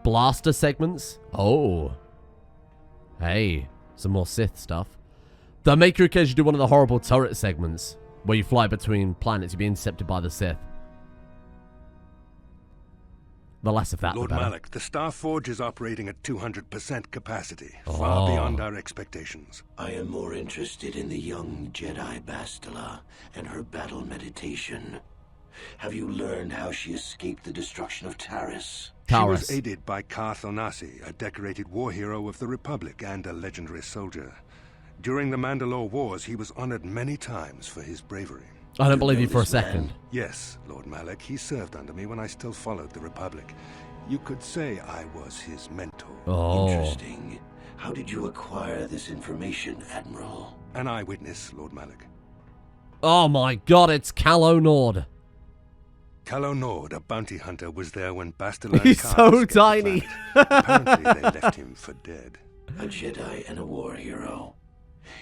Speaker 1: blaster segments. Oh. Hey, some more Sith stuff. They'll make you occasionally do one of the horrible turret segments where you fly between planets, you'll be intercepted by the Sith. The less of that,
Speaker 15: Lord
Speaker 1: the better.
Speaker 15: Malak, the Starforge is operating at 200% capacity, far beyond our expectations.
Speaker 7: I am more interested in the young Jedi Bastila and her battle meditation. Have you learned how she escaped the destruction of Taris?
Speaker 15: She was aided by Carth Onasi, a decorated war hero of the Republic and a legendary soldier. During the Mandalore Wars, he was honored many times for his bravery.
Speaker 1: I don't believe you for a second.
Speaker 15: Yes, Lord Malak, he served under me when I still followed the Republic. You could say I was his mentor.
Speaker 1: Oh.
Speaker 7: Interesting. How did you acquire this information, Admiral?
Speaker 15: An eyewitness, Lord Malak.
Speaker 1: Oh my god, it's Calo Nord.
Speaker 15: Calo Nord, a bounty hunter, was there when Bastila
Speaker 1: He's so tiny.
Speaker 15: Apparently they left him for dead.
Speaker 7: A Jedi and a war hero.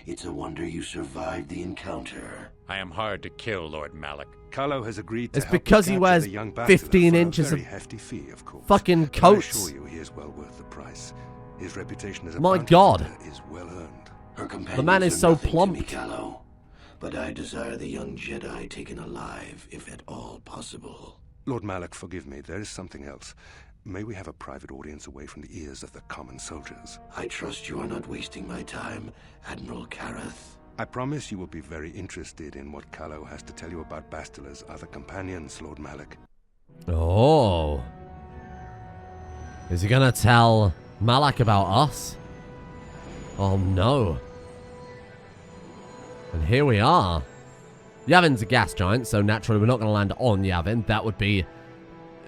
Speaker 7: It's a wonder you survived the encounter.
Speaker 8: I am hard to kill, Lord Malak.
Speaker 15: Calo has agreed to
Speaker 1: It's
Speaker 15: help
Speaker 1: because
Speaker 15: me
Speaker 1: he
Speaker 15: capture
Speaker 1: wears
Speaker 15: the young Bastila
Speaker 1: 15
Speaker 15: for a
Speaker 1: inches
Speaker 15: very
Speaker 1: of
Speaker 15: hefty fee, of course.
Speaker 1: fucking
Speaker 15: But
Speaker 1: coats.
Speaker 15: I assure you he is well worth the price. His reputation as a
Speaker 1: My
Speaker 15: bounty
Speaker 1: god.
Speaker 15: hunter is well earned.
Speaker 7: Her companions
Speaker 1: The man is
Speaker 7: are
Speaker 1: so
Speaker 7: nothing to
Speaker 1: plump.
Speaker 7: me, Calo, but I desire the young Jedi taken alive, if at all possible.
Speaker 15: Lord Malak, forgive me. There is something else. May we have a private audience away from the ears of the common soldiers?
Speaker 7: I trust you are not wasting my time, Admiral Carth.
Speaker 15: I promise you will be very interested in what Calo has to tell you about Bastila's other companions, Lord Malak.
Speaker 1: Oh. Is he gonna tell Malak about us? Oh no. And here we are. Yavin's a gas giant, so naturally we're not going to land on Yavin. That would be,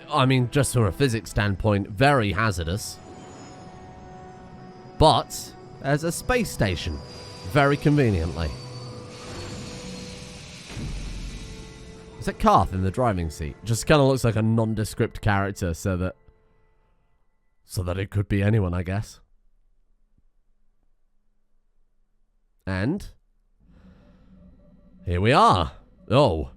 Speaker 1: I mean, just from a physics standpoint, very hazardous. But there's a space station, very conveniently. Is that Carth in the driving seat? Just kind of looks like a nondescript character, so that it could be anyone, I guess. And here we are. Oh,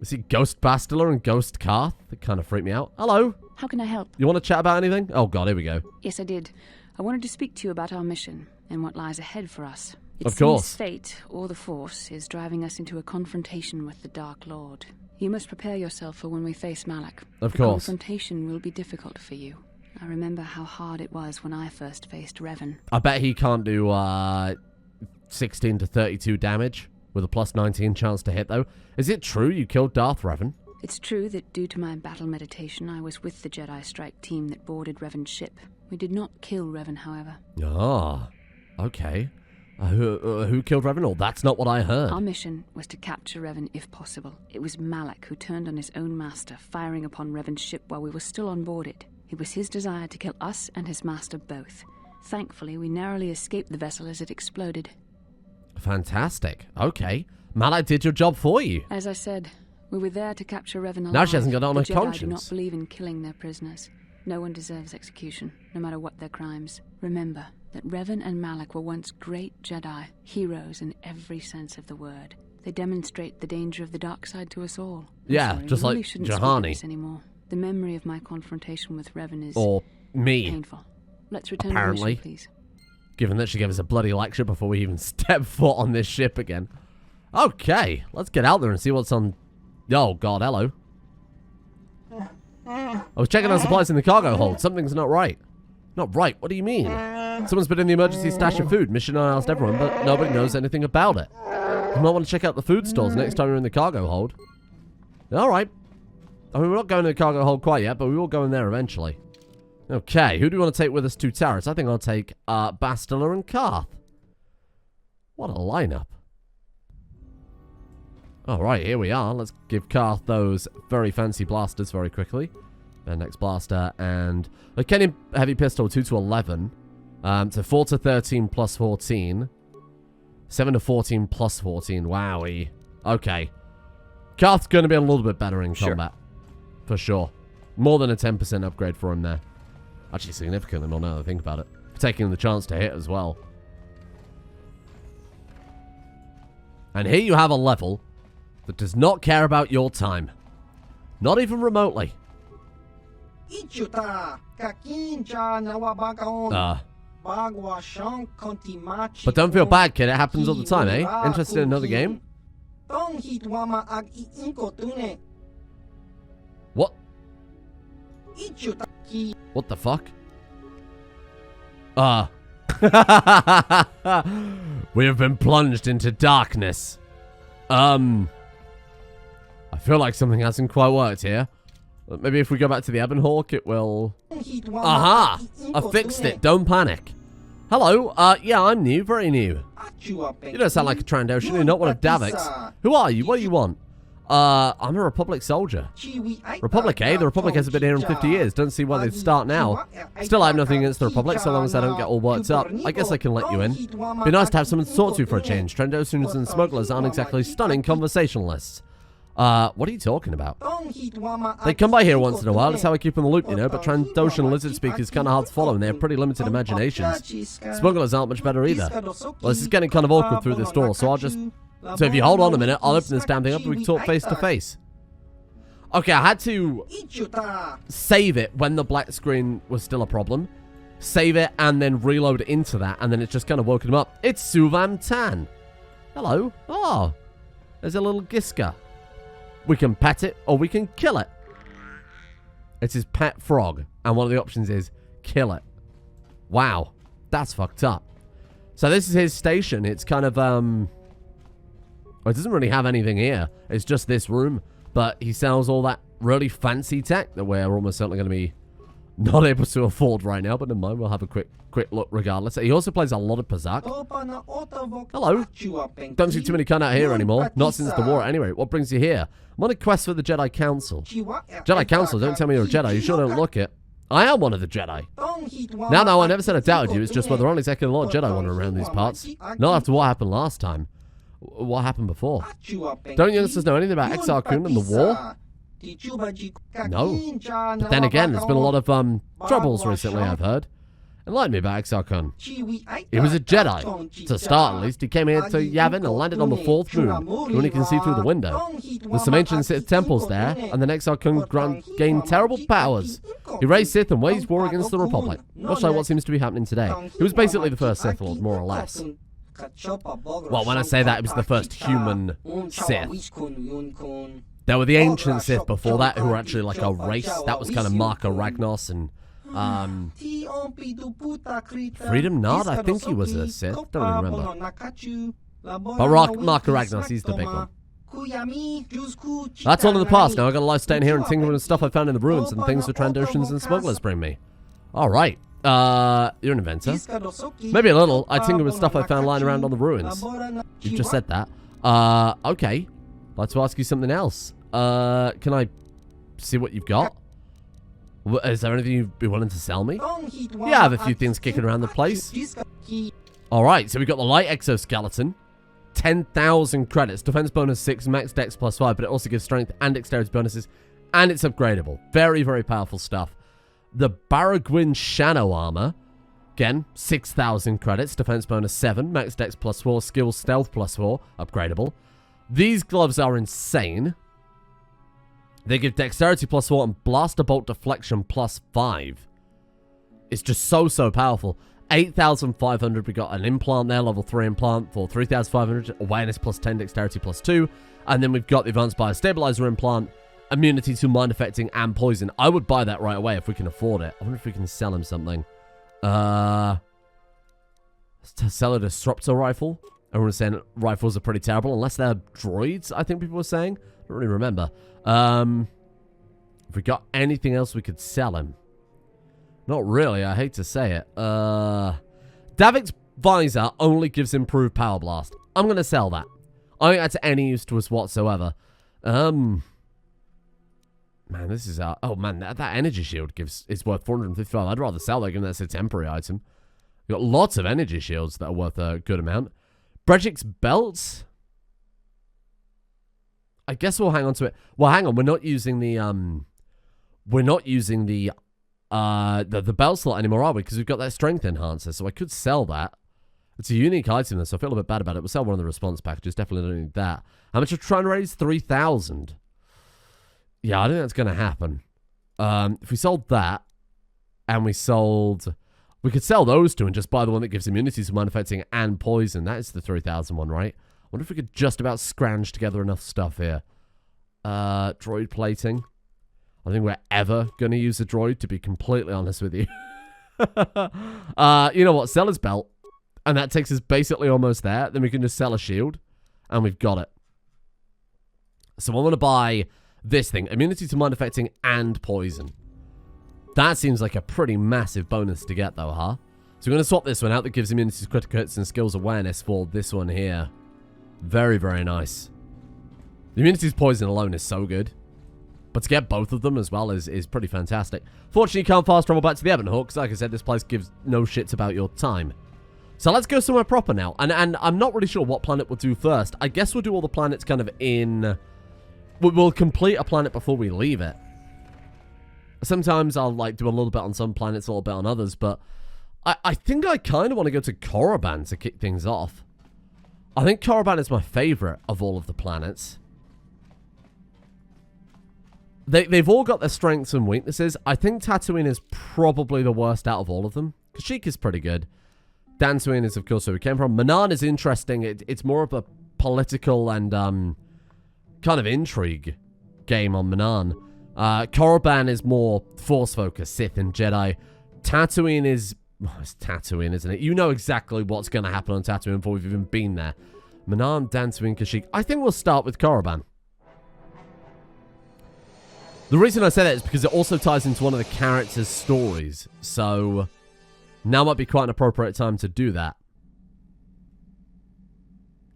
Speaker 1: is he Ghost Bastila and Ghost Carth? That kind of freaked me out. Hello.
Speaker 11: How can I help?
Speaker 1: You want to chat about anything? Oh god, here we go.
Speaker 11: Yes, I did. I wanted to speak to you about our mission and what lies ahead for us. It
Speaker 1: Of course.
Speaker 11: seems fate, or the Force, is driving us into a confrontation with the Dark Lord. You must prepare yourself for when we face Malak.
Speaker 1: Of
Speaker 11: the
Speaker 1: course.
Speaker 11: confrontation will be difficult for you. I remember how hard it was when I first faced Revan.
Speaker 1: I bet he can't do 16 to 32 damage with a plus 19 chance to hit, though. Is it true you killed Darth Revan?
Speaker 11: It's true that due to my battle meditation, I was with the Jedi Strike team that boarded Revan's ship. We did not kill Revan, however.
Speaker 1: Ah, okay. Who killed Revan? Oh, that's not what I heard.
Speaker 11: Our mission was to capture Revan if possible. It was Malak who turned on his own master, firing upon Revan's ship while we were still on board it. It was his desire to kill us and his master both. Thankfully, we narrowly escaped the vessel as it exploded.
Speaker 1: Fantastic. Okay. Malak did your job for you.
Speaker 11: As I said, we were there to capture Revan alive.
Speaker 1: Now she hasn't got it on her
Speaker 11: The Jedi
Speaker 1: conscience.
Speaker 11: do not believe in killing their prisoners. No one deserves execution, no matter what their crimes. Remember that Revan and Malak were once great Jedi, heroes in every sense of the word. They demonstrate the danger of the dark side to us all.
Speaker 1: Yeah, just
Speaker 11: we
Speaker 1: like
Speaker 11: really shouldn't speak of
Speaker 1: Jahani.
Speaker 11: this anymore. The memory of my confrontation with Revan is
Speaker 1: Or me.
Speaker 11: painful. Let's return
Speaker 1: Apparently.
Speaker 11: to the mission, please.
Speaker 1: Given that she gave us a bloody lecture before we even step foot on this ship again. Okay, let's get out there and see what's on... Oh, God, hello. I was checking on supplies in the cargo hold. Something's not right. Not right? What do you mean? Someone's been in the emergency stash of food. Mission I asked everyone, but nobody knows anything about it. You might want to check out the food stores next time you're in the cargo hold. Alright. I mean, we're not going to the cargo hold quite yet, but we will go in there eventually. Okay, who do we want to take with us to Taris? I think I'll take Bastila and Carth. What a lineup. Alright, here we are. Let's give Carth those very fancy blasters very quickly. And next blaster and... a Kenny heavy pistol, 2 to 11. So 4 to 13 plus 14. 7 to 14 plus 14. Wowie. Okay. Carth's going to be a little bit better in combat. For sure. More than a 10% upgrade for him there. Actually, significantly more now that I think about it. Taking the chance to hit as well. And here you have a level that does not care about your time. Not even remotely. But don't feel bad, kid. It happens all the time, eh? Interested in another game? What? What the fuck? We have been plunged into darkness. I feel like something hasn't quite worked here. Maybe if we go back to the Ebon Hawk, it will... Aha! I fixed it. Don't panic. Hello. Yeah, I'm new. Very new. You don't sound like a Trandoshan. You're not one of Davik's. Who are you? What do you want? I'm a Republic soldier. Republic, eh? The Republic hasn't been here in 50 years. Don't see why they'd start now. Still, I have nothing against the Republic, so long as I don't get all worked up. I guess I can let you in. Be nice to have someone to talk to for a change. Trandoshans and smugglers aren't exactly stunning conversationalists. What are you talking about? They come by here once in a while, that's how I keep in the loop, you know, but Trandoshan lizard speak is kind of hard to follow and they have pretty limited imaginations. Smugglers aren't much better either. Well, this is getting kind of awkward through this door, so I'll just... So if you hold on a minute, I'll open this damn thing up and we can talk face to face. Okay, I had to save it when the black screen was still a problem. Save it and then reload into that, and then it's just kind of woken him up. It's Suvam Tan. Hello. Oh, there's a little Giska. We can pet it or we can kill it. It's his pet frog, and one of the options is kill it. Wow, that's fucked up. So this is his station. It's kind of, well, it doesn't really have anything here. It's just this room, but he sells all that really fancy tech that we're almost certainly going to be not able to afford right now, but never mind, we'll have a quick look regardless. He also plays a lot of Pazak. Hello. Don't see too many kind out here anymore. Not since the war, anyway. What brings you here? I'm on a quest for the Jedi Council. Jedi Council? Don't tell me you're a Jedi. You sure don't look it. I am one of the Jedi. No, I never said I doubted you. It's just whether I'm exactly a lot of Jedi wandering around these parts. Not after what happened last time. What happened before? Don't youngsters know anything about Exar Kun and the war? No. But then again, there's been a lot of troubles recently, I've heard. Enlighten me about Exar Kun. He was a Jedi. To start, at least. He came here to Yavin and landed on the 4th moon. You only can see through the window. There's some ancient Sith temples there, and then Exar Kun gained terrible powers. He raised Sith and waged war against the Republic. Much like what seems to be happening today. He was basically the first Sith Lord, more or less. Well, when I say that, it was the first human Sith. There were the ancient Sith before that, who were actually like a race. That was kind of Marco Ragnos and Freedom Nod, I think he was a Sith. Don't remember. But Marco Ragnos, he's the big one. That's all in the past now. I got a life staying here and tinkering with stuff I found in the ruins and things the Trandoshans and smugglers bring me. Alright. You're an inventor. Maybe a little. I tinker with stuff I found lying around on the ruins. You just said that. Okay. I'd like to ask you something else. Can I see what you've got? Is there anything you'd be willing to sell me? Yeah, I have a few things kicking around the place. Alright, so we got the light exoskeleton. 10,000 credits. Defense bonus 6, max dex plus 5, but it also gives strength and dexterity bonuses. And it's upgradable. Very, very powerful stuff. The Baragwin Shano armor. Again, 6,000 credits. Defense bonus 7, max dex plus 4, skill stealth plus 4. Upgradable. These gloves are insane. They give dexterity plus 4 and blaster bolt deflection plus 5. It's just so powerful. 8,500, we got an implant there, level 3 implant for 3,500, awareness plus 10, dexterity plus 2. And then we've got the advanced biostabilizer implant, immunity to mind affecting and poison. I would buy that right away if we can afford it. I wonder if we can sell him something. To sell a disruptor rifle. Everyone's saying rifles are pretty terrible, unless they're droids, I think people were saying. I don't really remember. If we got anything else we could sell him. Not really, I hate to say it. Davik's visor only gives improved power blast. I'm going to sell that. I think that's any use to us whatsoever. Man, this is... oh, man, that energy shield is worth 455. I'd rather sell that, given that's a temporary item. We've got lots of energy shields that are worth a good amount. Brejik's belts... I guess we'll hang on to it. Well, hang on. We're not using the belt slot anymore, are we? Because we've got that strength enhancer, so I could sell that. It's a unique item, so I feel a bit bad about it. We'll sell one of the response packages. Definitely don't need that. How much are we trying to raise? 3,000. Yeah, I think that's going to happen. If we sold that, and we could sell those two and just buy the one that gives immunity to mind affecting and poison. That is the 3,000 one, right? I wonder if we could just about scrounge together enough stuff here. Droid plating. I think we're ever going to use a droid, to be completely honest with you. You know what? Sell his belt. And that takes us basically almost there. Then we can just sell a shield. And we've got it. So I want to buy this thing. Immunity to mind affecting and poison. That seems like a pretty massive bonus to get, though, huh? So we're going to swap this one out that gives immunity to critical hits and skills awareness for this one here. Very, very nice. The immunity to poison alone is so good. But to get both of them as well is pretty fantastic. Fortunately, you can't fast travel back to the Ebon Hawk, because like I said, this place gives no shits about your time. So let's go somewhere proper now. And I'm not really sure what planet we'll do first. I guess we'll do all the planets kind of in... We'll complete a planet before we leave it. Sometimes I'll like do a little bit on some planets, a little bit on others, but I think I kind of want to go to Korriban to kick things off. I think Korriban is my favorite of all of the planets. They've all got their strengths and weaknesses. I think Tatooine is probably the worst out of all of them. Kashyyyk is pretty good. Dantooine is, of course, where we came from. Manaan is interesting. It's more of a political and kind of intrigue game on Manaan. Korriban is more Force-focused, Sith and Jedi. Tatooine is... Well, it's Tatooine, isn't it? You know exactly what's going to happen on Tatooine before we've even been there. Manaan, Dantooine, Kashyyyk. I think we'll start with Korriban. The reason I say that is because it also ties into one of the characters' stories. So, now might be quite an appropriate time to do that.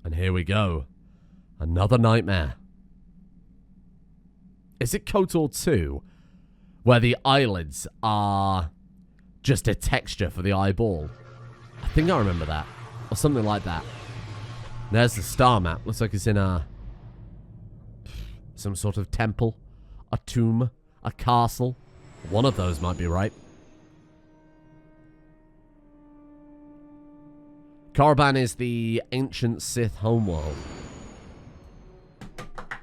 Speaker 1: And here we go. Another nightmare. Is it KOTOR 2? where the eyelids are just a texture for the eyeball. I think I remember that. Or something like that. There's the star map. Looks like it's in some sort of temple, a tomb, a castle. One of those might be right. Korriban is the ancient Sith homeworld,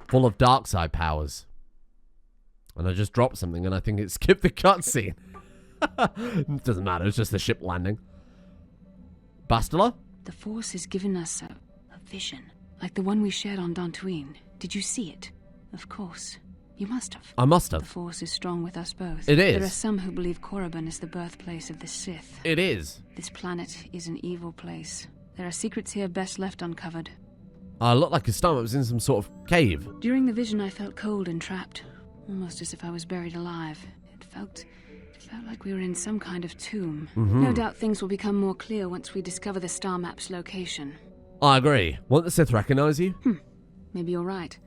Speaker 1: full of dark side powers. And I just dropped something and I think it skipped the cutscene. It doesn't matter, it's just the ship landing. Bastila?
Speaker 11: The Force has given us a vision, like the one we shared on Dantooine. Did you see it? Of course. You must have.
Speaker 1: I must have.
Speaker 11: The Force is strong with us both.
Speaker 1: It is.
Speaker 11: There are some who believe Korriban is the birthplace of the Sith.
Speaker 1: It is.
Speaker 11: This planet is an evil place. There are secrets here best left uncovered.
Speaker 1: I looked like his stomach was in some sort of cave.
Speaker 11: During the vision, I felt cold and trapped, almost as if I was buried alive. It felt like we were in some kind of tomb. No doubt things will become more clear once we discover the star map's location.
Speaker 1: I agree. Won't the Sith recognize you?
Speaker 11: Maybe you're right.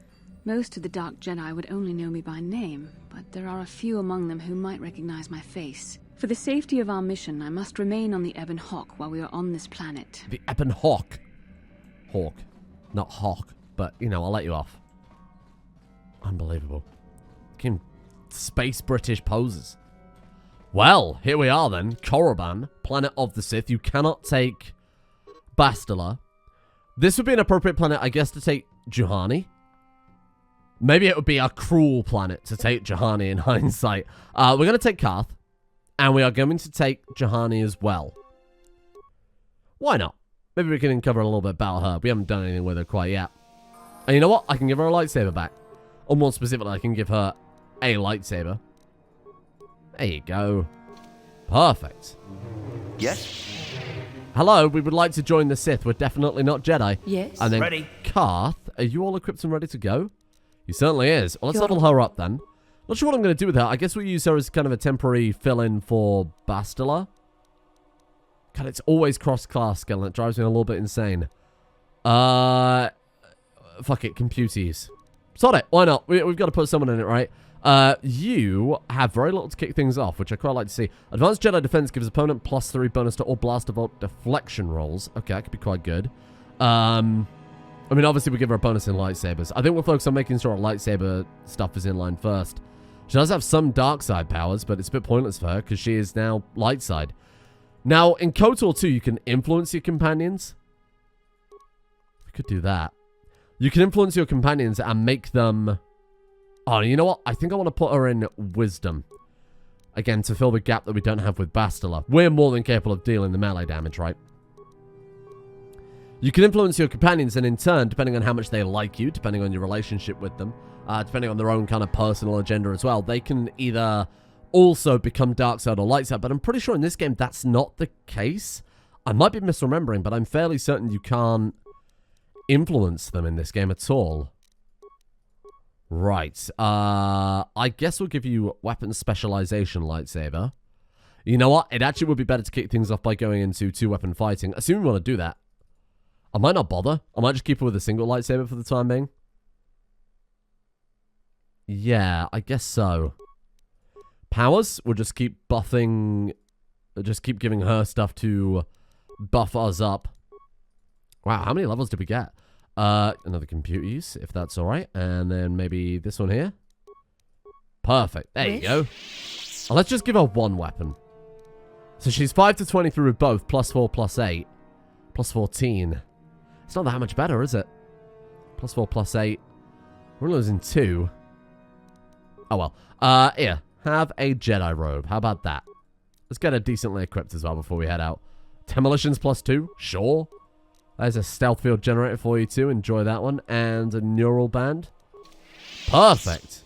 Speaker 11: Most of the Dark Jedi would only know me by name, but there are a few among them who might recognize my face. For the safety of our mission, I must remain on the Ebon Hawk while we are on this planet.
Speaker 1: The Ebon Hawk. Hawk. Not Hawk, but, you know, I'll let you off. Unbelievable. Fucking space British poses. Well, here we are then. Korriban, planet of the Sith. You cannot take Bastila. This would be an appropriate planet, I guess, to take Juhani. Maybe it would be a cruel planet to take Juhani in hindsight. We're going to take Carth. And we are going to take Juhani as well. Why not? Maybe we can uncover a little bit about her. We haven't done anything with her quite yet. And you know what? I can give her a lightsaber back. Or more specifically, I can give her a lightsaber. There you go. Perfect.
Speaker 7: Yes?
Speaker 1: Hello, we would like to join the Sith. We're definitely not Jedi.
Speaker 11: Yes.
Speaker 1: And then
Speaker 7: Ready.
Speaker 1: Carth, are you all equipped and ready to go? He certainly is. Well, let's level her up then. Not sure what I'm going to do with her. I guess we'll use her as kind of a temporary fill-in for Bastila. God, it's always cross-class skill, and it drives me a little bit insane. Fuck it, computies. Sod it, why not? We've got to put someone in it, right? You have very little to kick things off, which I quite like to see. Advanced Jedi Defense gives opponent +3 bonus to all blaster bolt deflection rolls. Okay, that could be quite good. I mean, obviously, we give her a bonus in lightsabers. I think we'll focus on making sure our lightsaber stuff is in line first. She does have some dark side powers, but it's a bit pointless for her because she is now light side. Now, in KOTOR 2, you can influence your companions. We could do that. You can influence your companions and make them... Oh, you know what? I think I want to put her in Wisdom. Again, to fill the gap that we don't have with Bastila. We're more than capable of dealing the melee damage, right? You can influence your companions, and in turn, depending on how much they like you, depending on your relationship with them, depending on their own kind of personal agenda as well, they can either also become dark side or light side, but I'm pretty sure in this game that's not the case. I might be misremembering, but I'm fairly certain you can't influence them in this game at all. Right. I guess we'll give you weapon specialization lightsaber. You know what? It actually would be better to kick things off by going into 2-weapon fighting, assuming we want to do that. I might not bother. I might just keep her with a single lightsaber for the time being. Yeah, I guess so. Powers, we'll just keep buffing... Just keep giving her stuff to buff us up. Wow, how many levels did we get? Another computer use, if that's alright. And then maybe this one here. Perfect. There you go. Well, let's just give her one weapon. So she's 5 to 23 with both, +4, +8. +14. It's not that much better, is it? +4, +8. We're losing 2. Oh, well. Here. Have a Jedi robe. How about that? Let's get her decently equipped as well before we head out. Demolitions +2. Sure. There's a stealth field generator for you too. Enjoy that one. And a neural band. Perfect.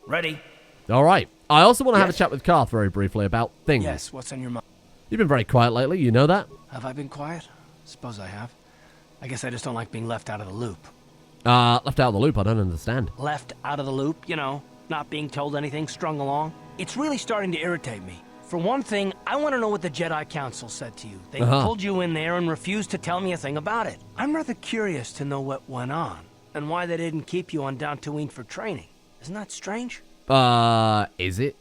Speaker 7: Ready.
Speaker 1: All right. I also want to have a chat with Carth very briefly about things.
Speaker 16: Yes, what's on your mind?
Speaker 1: You've been very quiet lately. You know that?
Speaker 16: Have I been quiet? Suppose I have. I guess I just don't like being left out of the loop.
Speaker 1: Left out of the loop? I don't understand.
Speaker 16: Left out of the loop, you know, not being told anything, strung along. It's really starting to irritate me. For one thing, I want to know what the Jedi Council said to you. They pulled you in there and refused to tell me a thing about it. I'm rather curious to know what went on, and why they didn't keep you on Dantooine for training. Isn't that strange?
Speaker 1: Is it?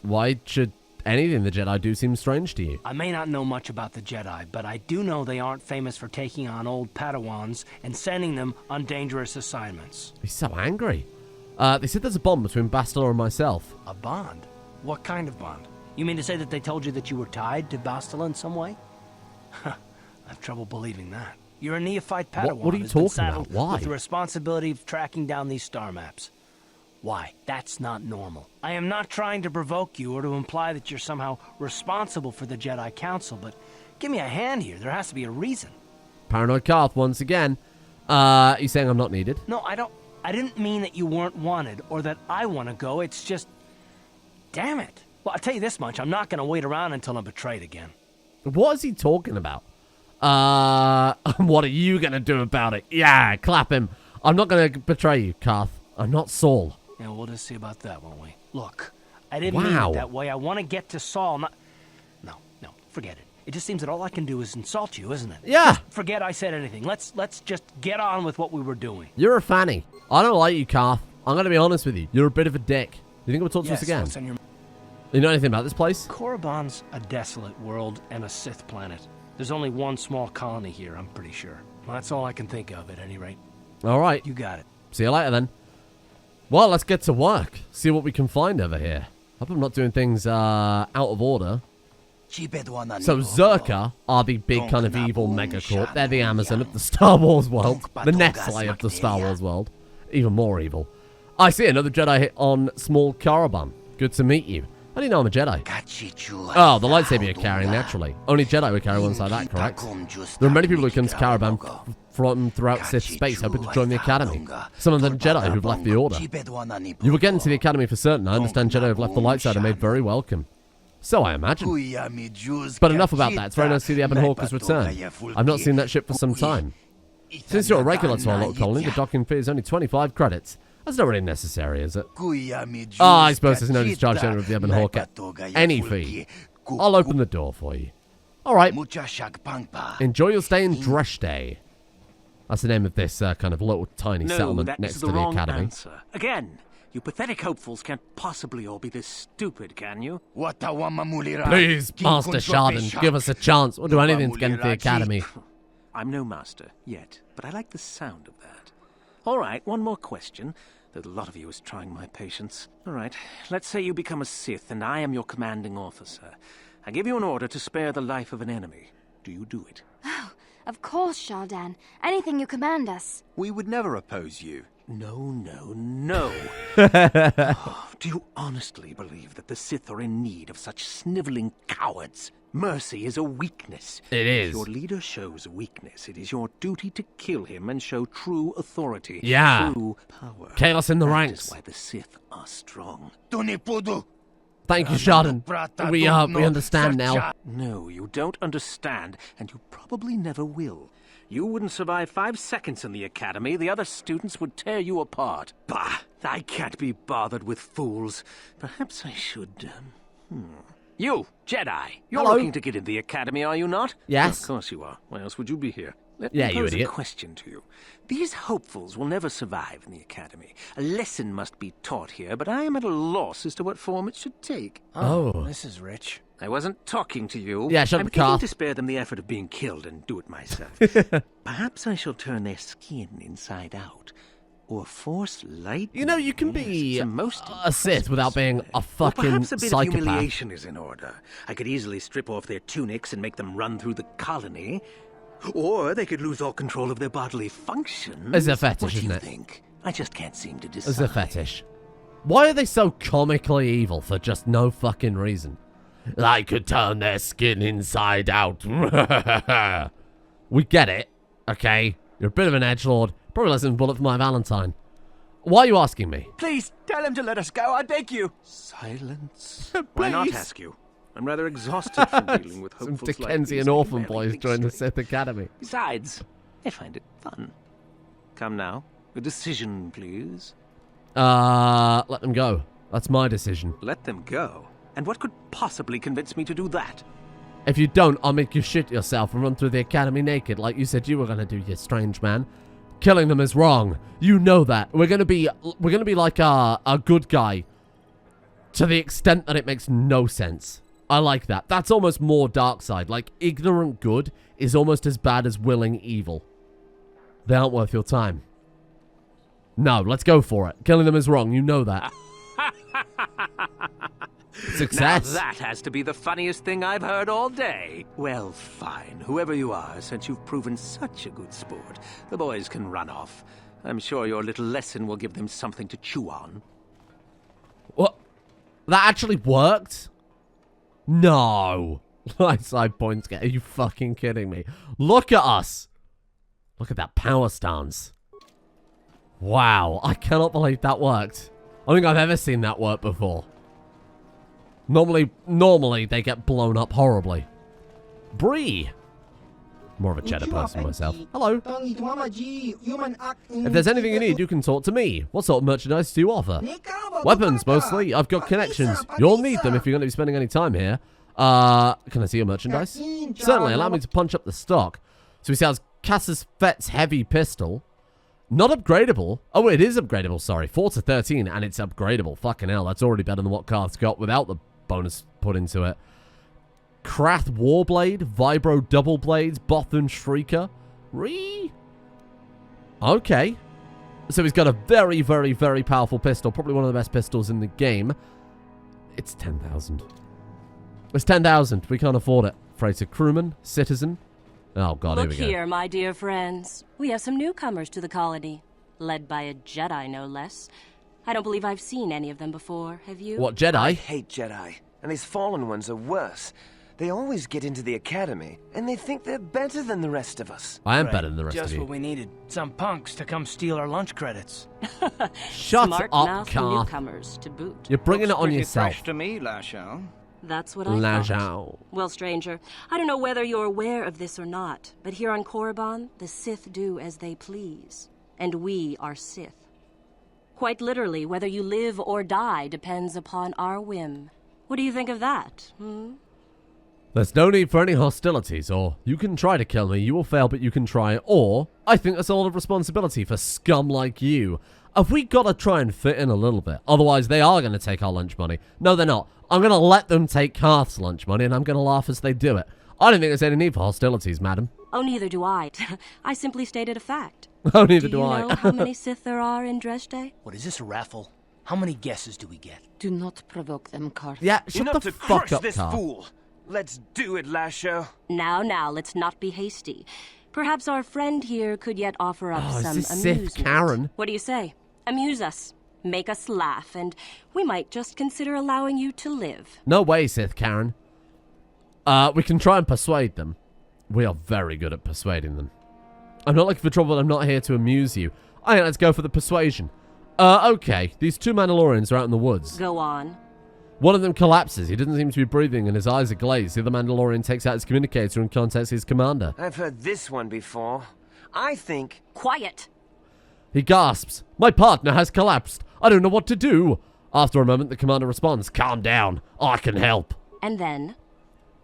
Speaker 1: Why should anything the Jedi do seem strange to you?
Speaker 16: I may not know much about the Jedi, but I do know they aren't famous for taking on old Padawans and sending them on dangerous assignments.
Speaker 1: He's so angry. They said there's a bond between Bastila and myself.
Speaker 16: A bond? What kind of bond? You mean to say that they told you that you were tied to Bastila in some way? I have trouble believing that. You're a neophyte Padawan.
Speaker 1: What are you
Speaker 16: who's been
Speaker 1: talking
Speaker 16: saddled
Speaker 1: about? Why?
Speaker 16: with the responsibility of tracking down these star maps. Why? That's not normal. I am not trying to provoke you or to imply that you're somehow responsible for the Jedi Council, but give me a hand here. There has to be a reason.
Speaker 1: Paranoid Carth once again. You saying I'm not needed?
Speaker 16: No, I didn't mean that you weren't wanted or that I want to go. It's just... Damn it. Well, I'll tell you this much. I'm not going to wait around until I'm betrayed again.
Speaker 1: What is he talking about? What are you going to do about it? Yeah, clap him. I'm not going to betray you, Carth. I'm not Saul.
Speaker 16: Yeah, we'll just see about that, won't we? Look, I didn't mean it that way. I want to get to Saul, not... No, forget it. It just seems that all I can do is insult you, isn't it?
Speaker 1: Yeah.
Speaker 16: Just forget I said anything. Let's just get on with what we were doing.
Speaker 1: You're a fanny. I don't like you, Carth. I'm going to be honest with you. You're a bit of a dick. You think we'll talk to us again? You know anything about this place?
Speaker 16: Korriban's a desolate world and a Sith planet. There's only one small colony here, I'm pretty sure. Well, that's all I can think of, at any rate.
Speaker 1: All right.
Speaker 16: You got it.
Speaker 1: See you later, then. Well, let's get to work. See what we can find over here. Hope I'm not doing things out of order. So Zerka are the big kind of evil megacorp. They're the Amazon of the Star Wars world. The Nestle of the Star Wars world. Even more evil. I see another Jedi hit on small Caravan. Good to meet you. How do you know I'm a Jedi? Oh, the lightsaber you're carrying, naturally. Only Jedi would carry ones like that, correct? There are many people who come to Caravan from throughout Sith space hoping to join the Academy. Some of them Jedi who've left the Order. You will get into the Academy for certain. I understand Jedi who've left the light side are made very welcome. So I imagine. But enough about that. It's very nice to see the Ebon Hawkers return. I've not seen that ship for some time. Since you're a regular to our little colony, the docking fee is only 25 credits. That's not really necessary, is it? I suppose there's no discharge owner of the Ebon Hawk at any fee. I'll open the door for you. Alright. Enjoy your stay in Dreshte. That's the name of this kind of little tiny settlement next to the Academy.
Speaker 17: Answer. Again, you pathetic hopefuls can't possibly all be this stupid, can you?
Speaker 1: Please, Master Sharden, give us a chance. We'll do anything to get into the Academy.
Speaker 17: I'm no master, yet, but I like the sound of that. All right, one more question. Though a lot of you is trying my patience. All right, let's say you become a Sith and I am your commanding officer. I give you an order to spare the life of an enemy. Do you do it?
Speaker 13: Oh, of course, Shardan. Anything you command us.
Speaker 18: We would never oppose you.
Speaker 17: No. Oh, do you honestly believe that the Sith are in need of such sniveling cowards? Mercy is a weakness.
Speaker 1: It is.
Speaker 17: If your leader shows weakness, it is your duty to kill him and show true authority.
Speaker 1: Yeah.
Speaker 17: True power.
Speaker 1: Chaos in the ranks.
Speaker 17: That is why the Sith are strong.
Speaker 1: Thank you, Sharden. We understand now.
Speaker 17: No, you don't understand, and you probably never will. You wouldn't survive 5 seconds in the Academy. The other students would tear you apart. Bah! I can't be bothered with fools. Perhaps I should, You, Jedi, you're looking to get in the Academy, are you not?
Speaker 1: Yes.
Speaker 17: Of course you are. Why else would you be here? Let
Speaker 1: Yeah,
Speaker 17: me
Speaker 1: you
Speaker 17: pose
Speaker 1: idiot.
Speaker 17: a question to you. These hopefuls will never survive in the Academy. A lesson must be taught here, but I am at a loss as to what form it should take.
Speaker 1: Oh.
Speaker 16: This is rich.
Speaker 17: I wasn't talking to you.
Speaker 1: Yeah, shut
Speaker 17: I'm
Speaker 1: up,
Speaker 17: willing
Speaker 1: Carth.
Speaker 17: to spare them the effort of being killed and do it myself. Perhaps I shall turn their skin inside out. Or force light.
Speaker 1: You know, you can be
Speaker 17: It's most
Speaker 1: a Sith without being a fucking
Speaker 17: perhaps a bit
Speaker 1: psychopath.
Speaker 17: of humiliation is in order. I could easily strip off their tunics and make them run through the colony. Or they could lose all control of their bodily functions.
Speaker 1: It's a fetish,
Speaker 17: What do
Speaker 1: isn't
Speaker 17: you
Speaker 1: it?
Speaker 17: think? I just can't seem to decide.
Speaker 1: It's a fetish. Why are they so comically evil for just no fucking reason? I could turn their skin inside out. We get it, okay? You're a bit of an edgelord. Probably less than a bullet for my Valentine. Why are you asking me?
Speaker 17: Please, tell him to let us go, I beg you. Silence. Why not ask you? I'm rather exhausted from dealing with
Speaker 1: Some
Speaker 17: hopefuls like
Speaker 1: Dickensian
Speaker 17: these.
Speaker 1: orphan boys joined the Sith Academy.
Speaker 17: Besides, I find it fun. Come now, a decision, please.
Speaker 1: Let them go. That's my decision.
Speaker 17: Let them go? And what could possibly convince me to do that?
Speaker 1: If you don't, I'll make you shit yourself and run through the Academy naked like you said you were gonna do, you strange man. Killing them is wrong. You know that. We're gonna be like a good guy. To the extent that it makes no sense. I like that. That's almost more dark side. Like, ignorant good is almost as bad as willing evil. They aren't worth your time. No, let's go for it. Killing them is wrong. You know that. Success.
Speaker 17: Now that has to be the funniest thing I've heard all day. Well, fine. Whoever you are, since you've proven such a good sport, the boys can run off. I'm sure your little lesson will give them something to chew on.
Speaker 1: What? That actually worked? No. Light side points. Are you fucking kidding me? Look at us. Look at that power stance. Wow. I cannot believe that worked. I don't think I've ever seen that work before. Normally they get blown up horribly. Bree. More of a cheddar person myself. Hello. If there's anything you need, you can talk to me. What sort of merchandise do you offer? Weapons, mostly. I've got connections. You'll need them if you're going to be spending any time here. Can I see your merchandise? Certainly, allow me to punch up the stock. So he sells Casus Fett's heavy pistol. Not upgradable. Oh, it is upgradable, sorry. 4 to 13, and it's upgradable. Fucking hell, that's already better than what Carth's got without the bonus put into it. Krath Warblade, Vibro Double Blades, Bothun Shrieker. Okay. So he's got a very, very, very powerful pistol. Probably one of the best pistols in the game. It's 10,000. It's 10,000. We can't afford it. Freighter crewman, citizen. Oh, God,
Speaker 2: Look
Speaker 1: here we go.
Speaker 2: here, my dear friends. We have some newcomers to the colony. Led by a Jedi, no less. I don't believe I've seen any of them before. Have you?
Speaker 1: What, Jedi?
Speaker 18: I hate Jedi. And these fallen ones are worse. They always get into the academy, and they think they're better than the rest of us.
Speaker 1: I am better than the rest of you.
Speaker 16: Just what we needed. Some punks to come steal our lunch credits.
Speaker 1: Shut
Speaker 2: Smart
Speaker 1: up,
Speaker 2: mouth
Speaker 1: Carth.
Speaker 2: newcomers to boot.
Speaker 1: You're bringing it on
Speaker 17: Pretty
Speaker 1: yourself.
Speaker 17: fresh to me, Lashao.
Speaker 2: That's what I thought. Well, stranger, I don't know whether you're aware of this or not, but here on Korriban, the Sith do as they please. And we are Sith. Quite literally, whether you live or die depends upon our whim. What do you think of that,
Speaker 1: There's no need for any hostilities, or you can try to kill me, you will fail, but you can try, or I think that's a lot of responsibility for scum like you. Have we got to try and fit in a little bit? Otherwise, they are going to take our lunch money. No, they're not. I'm going to let them take Carth's lunch money, and I'm going to laugh as they do it. I don't think there's any need for hostilities, madam.
Speaker 2: Oh, neither do I. I simply stated a fact.
Speaker 1: Oh, neither do I.
Speaker 2: Do you know how many Sith there are in Dresde?
Speaker 16: What, is this a raffle? How many guesses do we get?
Speaker 10: Do not provoke them, Carth.
Speaker 1: Yeah, shut the fuck up,
Speaker 18: this
Speaker 1: Carth.
Speaker 18: fool. Let's do it, Lasho.
Speaker 2: Now, let's not be hasty. Perhaps our friend here could yet offer up some
Speaker 1: is this
Speaker 2: amusement.
Speaker 1: Sith Karen?
Speaker 2: What do you say? Amuse us. Make us laugh, and we might just consider allowing you to live.
Speaker 1: No way, Sith Karen. We can try and persuade them. We are very good at persuading them. I'm not looking for trouble, I'm not here to amuse you. Alright, let's go for the persuasion. Okay. These two Mandalorians are out in the woods.
Speaker 2: Go on.
Speaker 1: One of them collapses. He doesn't seem to be breathing and his eyes are glazed. The other Mandalorian takes out his communicator and contacts his commander.
Speaker 18: I've heard this one before. I think...
Speaker 2: Quiet!
Speaker 1: He gasps. My partner has collapsed. I don't know what to do. After a moment, the commander responds. Calm down. I can help.
Speaker 2: And then?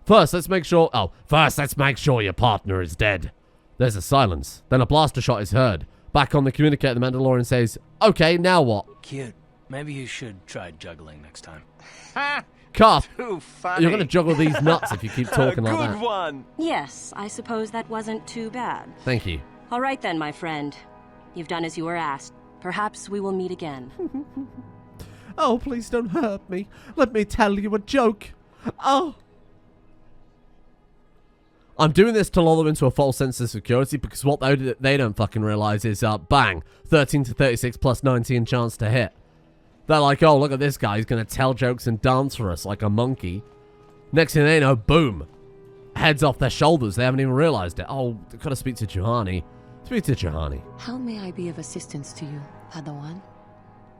Speaker 1: First, let's make sure your partner is dead. There's a silence. Then a blaster shot is heard. Back on the communicator, the Mandalorian says, okay, now what?
Speaker 16: Cute. Maybe you should try juggling next time.
Speaker 1: Carth,
Speaker 18: too funny.
Speaker 1: You're going to juggle these nuts if you keep talking like that.
Speaker 18: Good one.
Speaker 2: Yes, I suppose that wasn't too bad.
Speaker 1: Thank you.
Speaker 2: All right then, my friend. You've done as you were asked. Perhaps we will meet again.
Speaker 1: Oh, please don't hurt me. Let me tell you a joke. Oh. I'm doing this to lull them into a false sense of security because what they don't fucking realize is, bang, 13 to 36 plus 19 chance to hit. They're like, oh, look at this guy. He's going to tell jokes and dance for us like a monkey. Next thing they know, boom. Heads off their shoulders. They haven't even realized it. Oh, I've got to speak to Juhani. Speak to Juhani.
Speaker 10: How may I be of assistance to you, Padawan?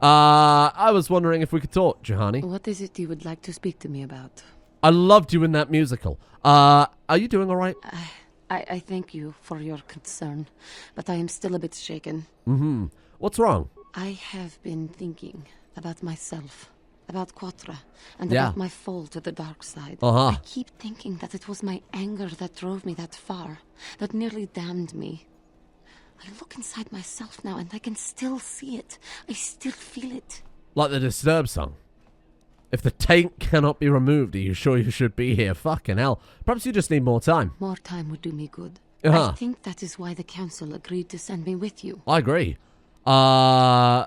Speaker 1: I was wondering if we could talk, Juhani.
Speaker 10: What is it you would like to speak to me about?
Speaker 1: I loved you in that musical. Are you doing all right?
Speaker 10: I thank you for your concern, but I am still a bit shaken.
Speaker 1: Mm-hmm. What's wrong?
Speaker 10: I have been thinking about myself, about Quatra, and about my fall to the dark side. I keep thinking that it was my anger that drove me that far, that nearly damned me. I look inside myself now and I can still see it. I still feel it.
Speaker 1: Like the Disturbed song. If the taint cannot be removed, are you sure you should be here? Fucking hell. Perhaps you just need more time.
Speaker 19: More time would do me good.
Speaker 1: Uh-huh.
Speaker 19: I think that is why the council agreed to send me with you.
Speaker 1: I agree. I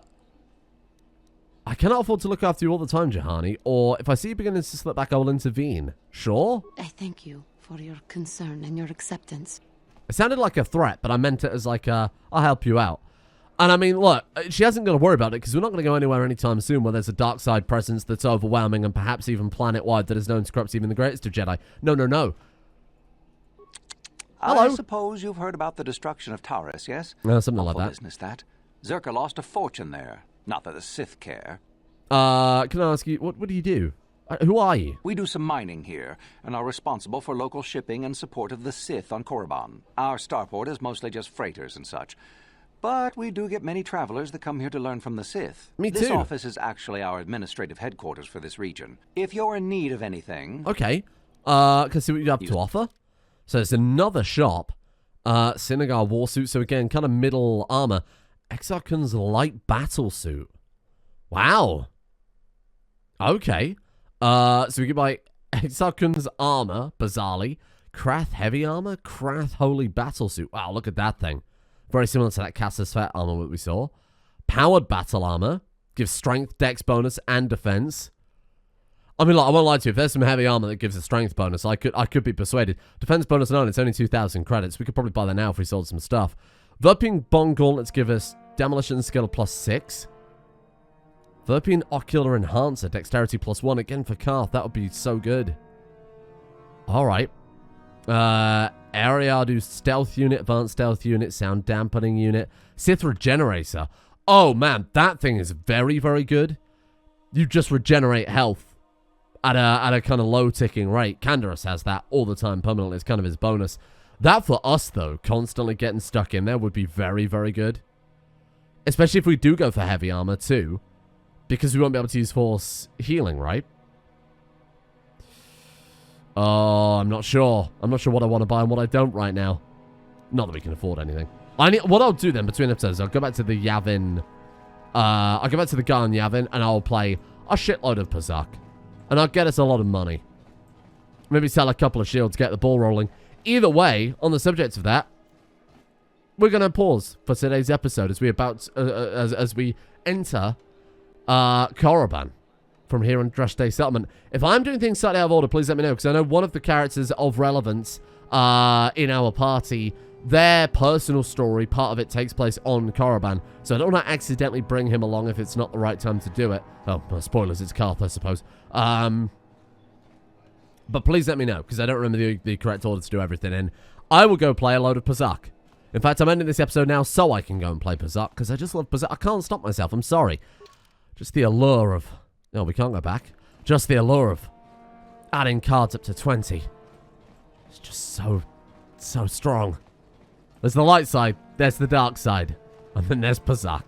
Speaker 1: cannot afford to look after you all the time, Juhani, or if I see you beginning to slip back, I will intervene. Sure?
Speaker 19: I thank you for your concern and your acceptance.
Speaker 1: It sounded like a threat, but I meant it as like I'll help you out. And I mean, look, she hasn't got to worry about it because we're not going to go anywhere anytime soon where there's a dark side presence that's overwhelming and perhaps even planet-wide that is known to corrupt even the greatest of Jedi. No, no, no. Hello.
Speaker 20: I suppose you've heard about the destruction of Taris, yes?
Speaker 1: Something like
Speaker 20: Awful
Speaker 1: that.
Speaker 20: business, that. Zerka lost a fortune there. Not that the Sith care.
Speaker 1: Can I ask you, what do you do? Who are you?
Speaker 20: We do some mining here, and are responsible for local shipping and support of the Sith on Korriban. Our starport is mostly just freighters and such. But we do get many travelers that come here to learn from the Sith.
Speaker 1: Me too.
Speaker 20: This office is actually our administrative headquarters for this region. If you're in need of anything...
Speaker 1: Okay. Can I see what you have to offer? So it's another shop. Synagar warsuit. So again, kind of middle armor. Exarchan's light battle suit. Wow. Okay. So we can buy Exarchan's armor, bizarrely. Carth heavy armor. Carth holy battle suit. Wow, look at that thing. Very similar to that Cassus Fett armor that we saw. Powered battle armor. Gives strength, dex bonus, and defense. I mean, like, I won't lie to you. If there's some heavy armor that gives a strength bonus, I could be persuaded. Defense bonus alone, it's only 2,000 credits. We could probably buy that now if we sold some stuff. Verpine Bond Gauntlets give us demolition skill +6. Verpine Ocular Enhancer, dexterity +1. Again for Carth, that would be so good. Alright. Ariadu stealth unit, advanced stealth unit, sound dampening unit, Sith regenerator. Oh man, that thing is very, very good. You just regenerate health at a kind of low ticking rate. Canderous has that all the time permanently. It's kind of his bonus. That for us though, constantly getting stuck in there would be very, very good. Especially if we do go for heavy armor too, because we won't be able to use force healing, right? Oh, I'm not sure. I'm not sure what I want to buy and what I don't right now. Not that we can afford anything. What I'll do then between episodes, I'll go back to the Yavin. I'll go back to the guy on Yavin and I'll play a shitload of Pazak. And I'll get us a lot of money. Maybe sell a couple of shields, get the ball rolling. Either way, on the subject of that, we're going to pause for today's episode as we enter Korriban from here on Drush Day Settlement. If I'm doing things slightly out of order, please let me know, because I know one of the characters of relevance in our party, their personal story, part of it takes place on Korriban, so I don't want to accidentally bring him along if it's not the right time to do it. Oh, no, spoilers, it's Carth, I suppose. But please let me know, because I don't remember the correct order to do everything in. I will go play a load of Pazak. In fact, I'm ending this episode now so I can go and play Pazak, because I just love Pazak. I can't stop myself, I'm sorry. Just the allure of... No, we can't go back. Just the allure of adding cards up to 20. It's just so strong. There's the light side, there's the dark side, and then there's Pazak.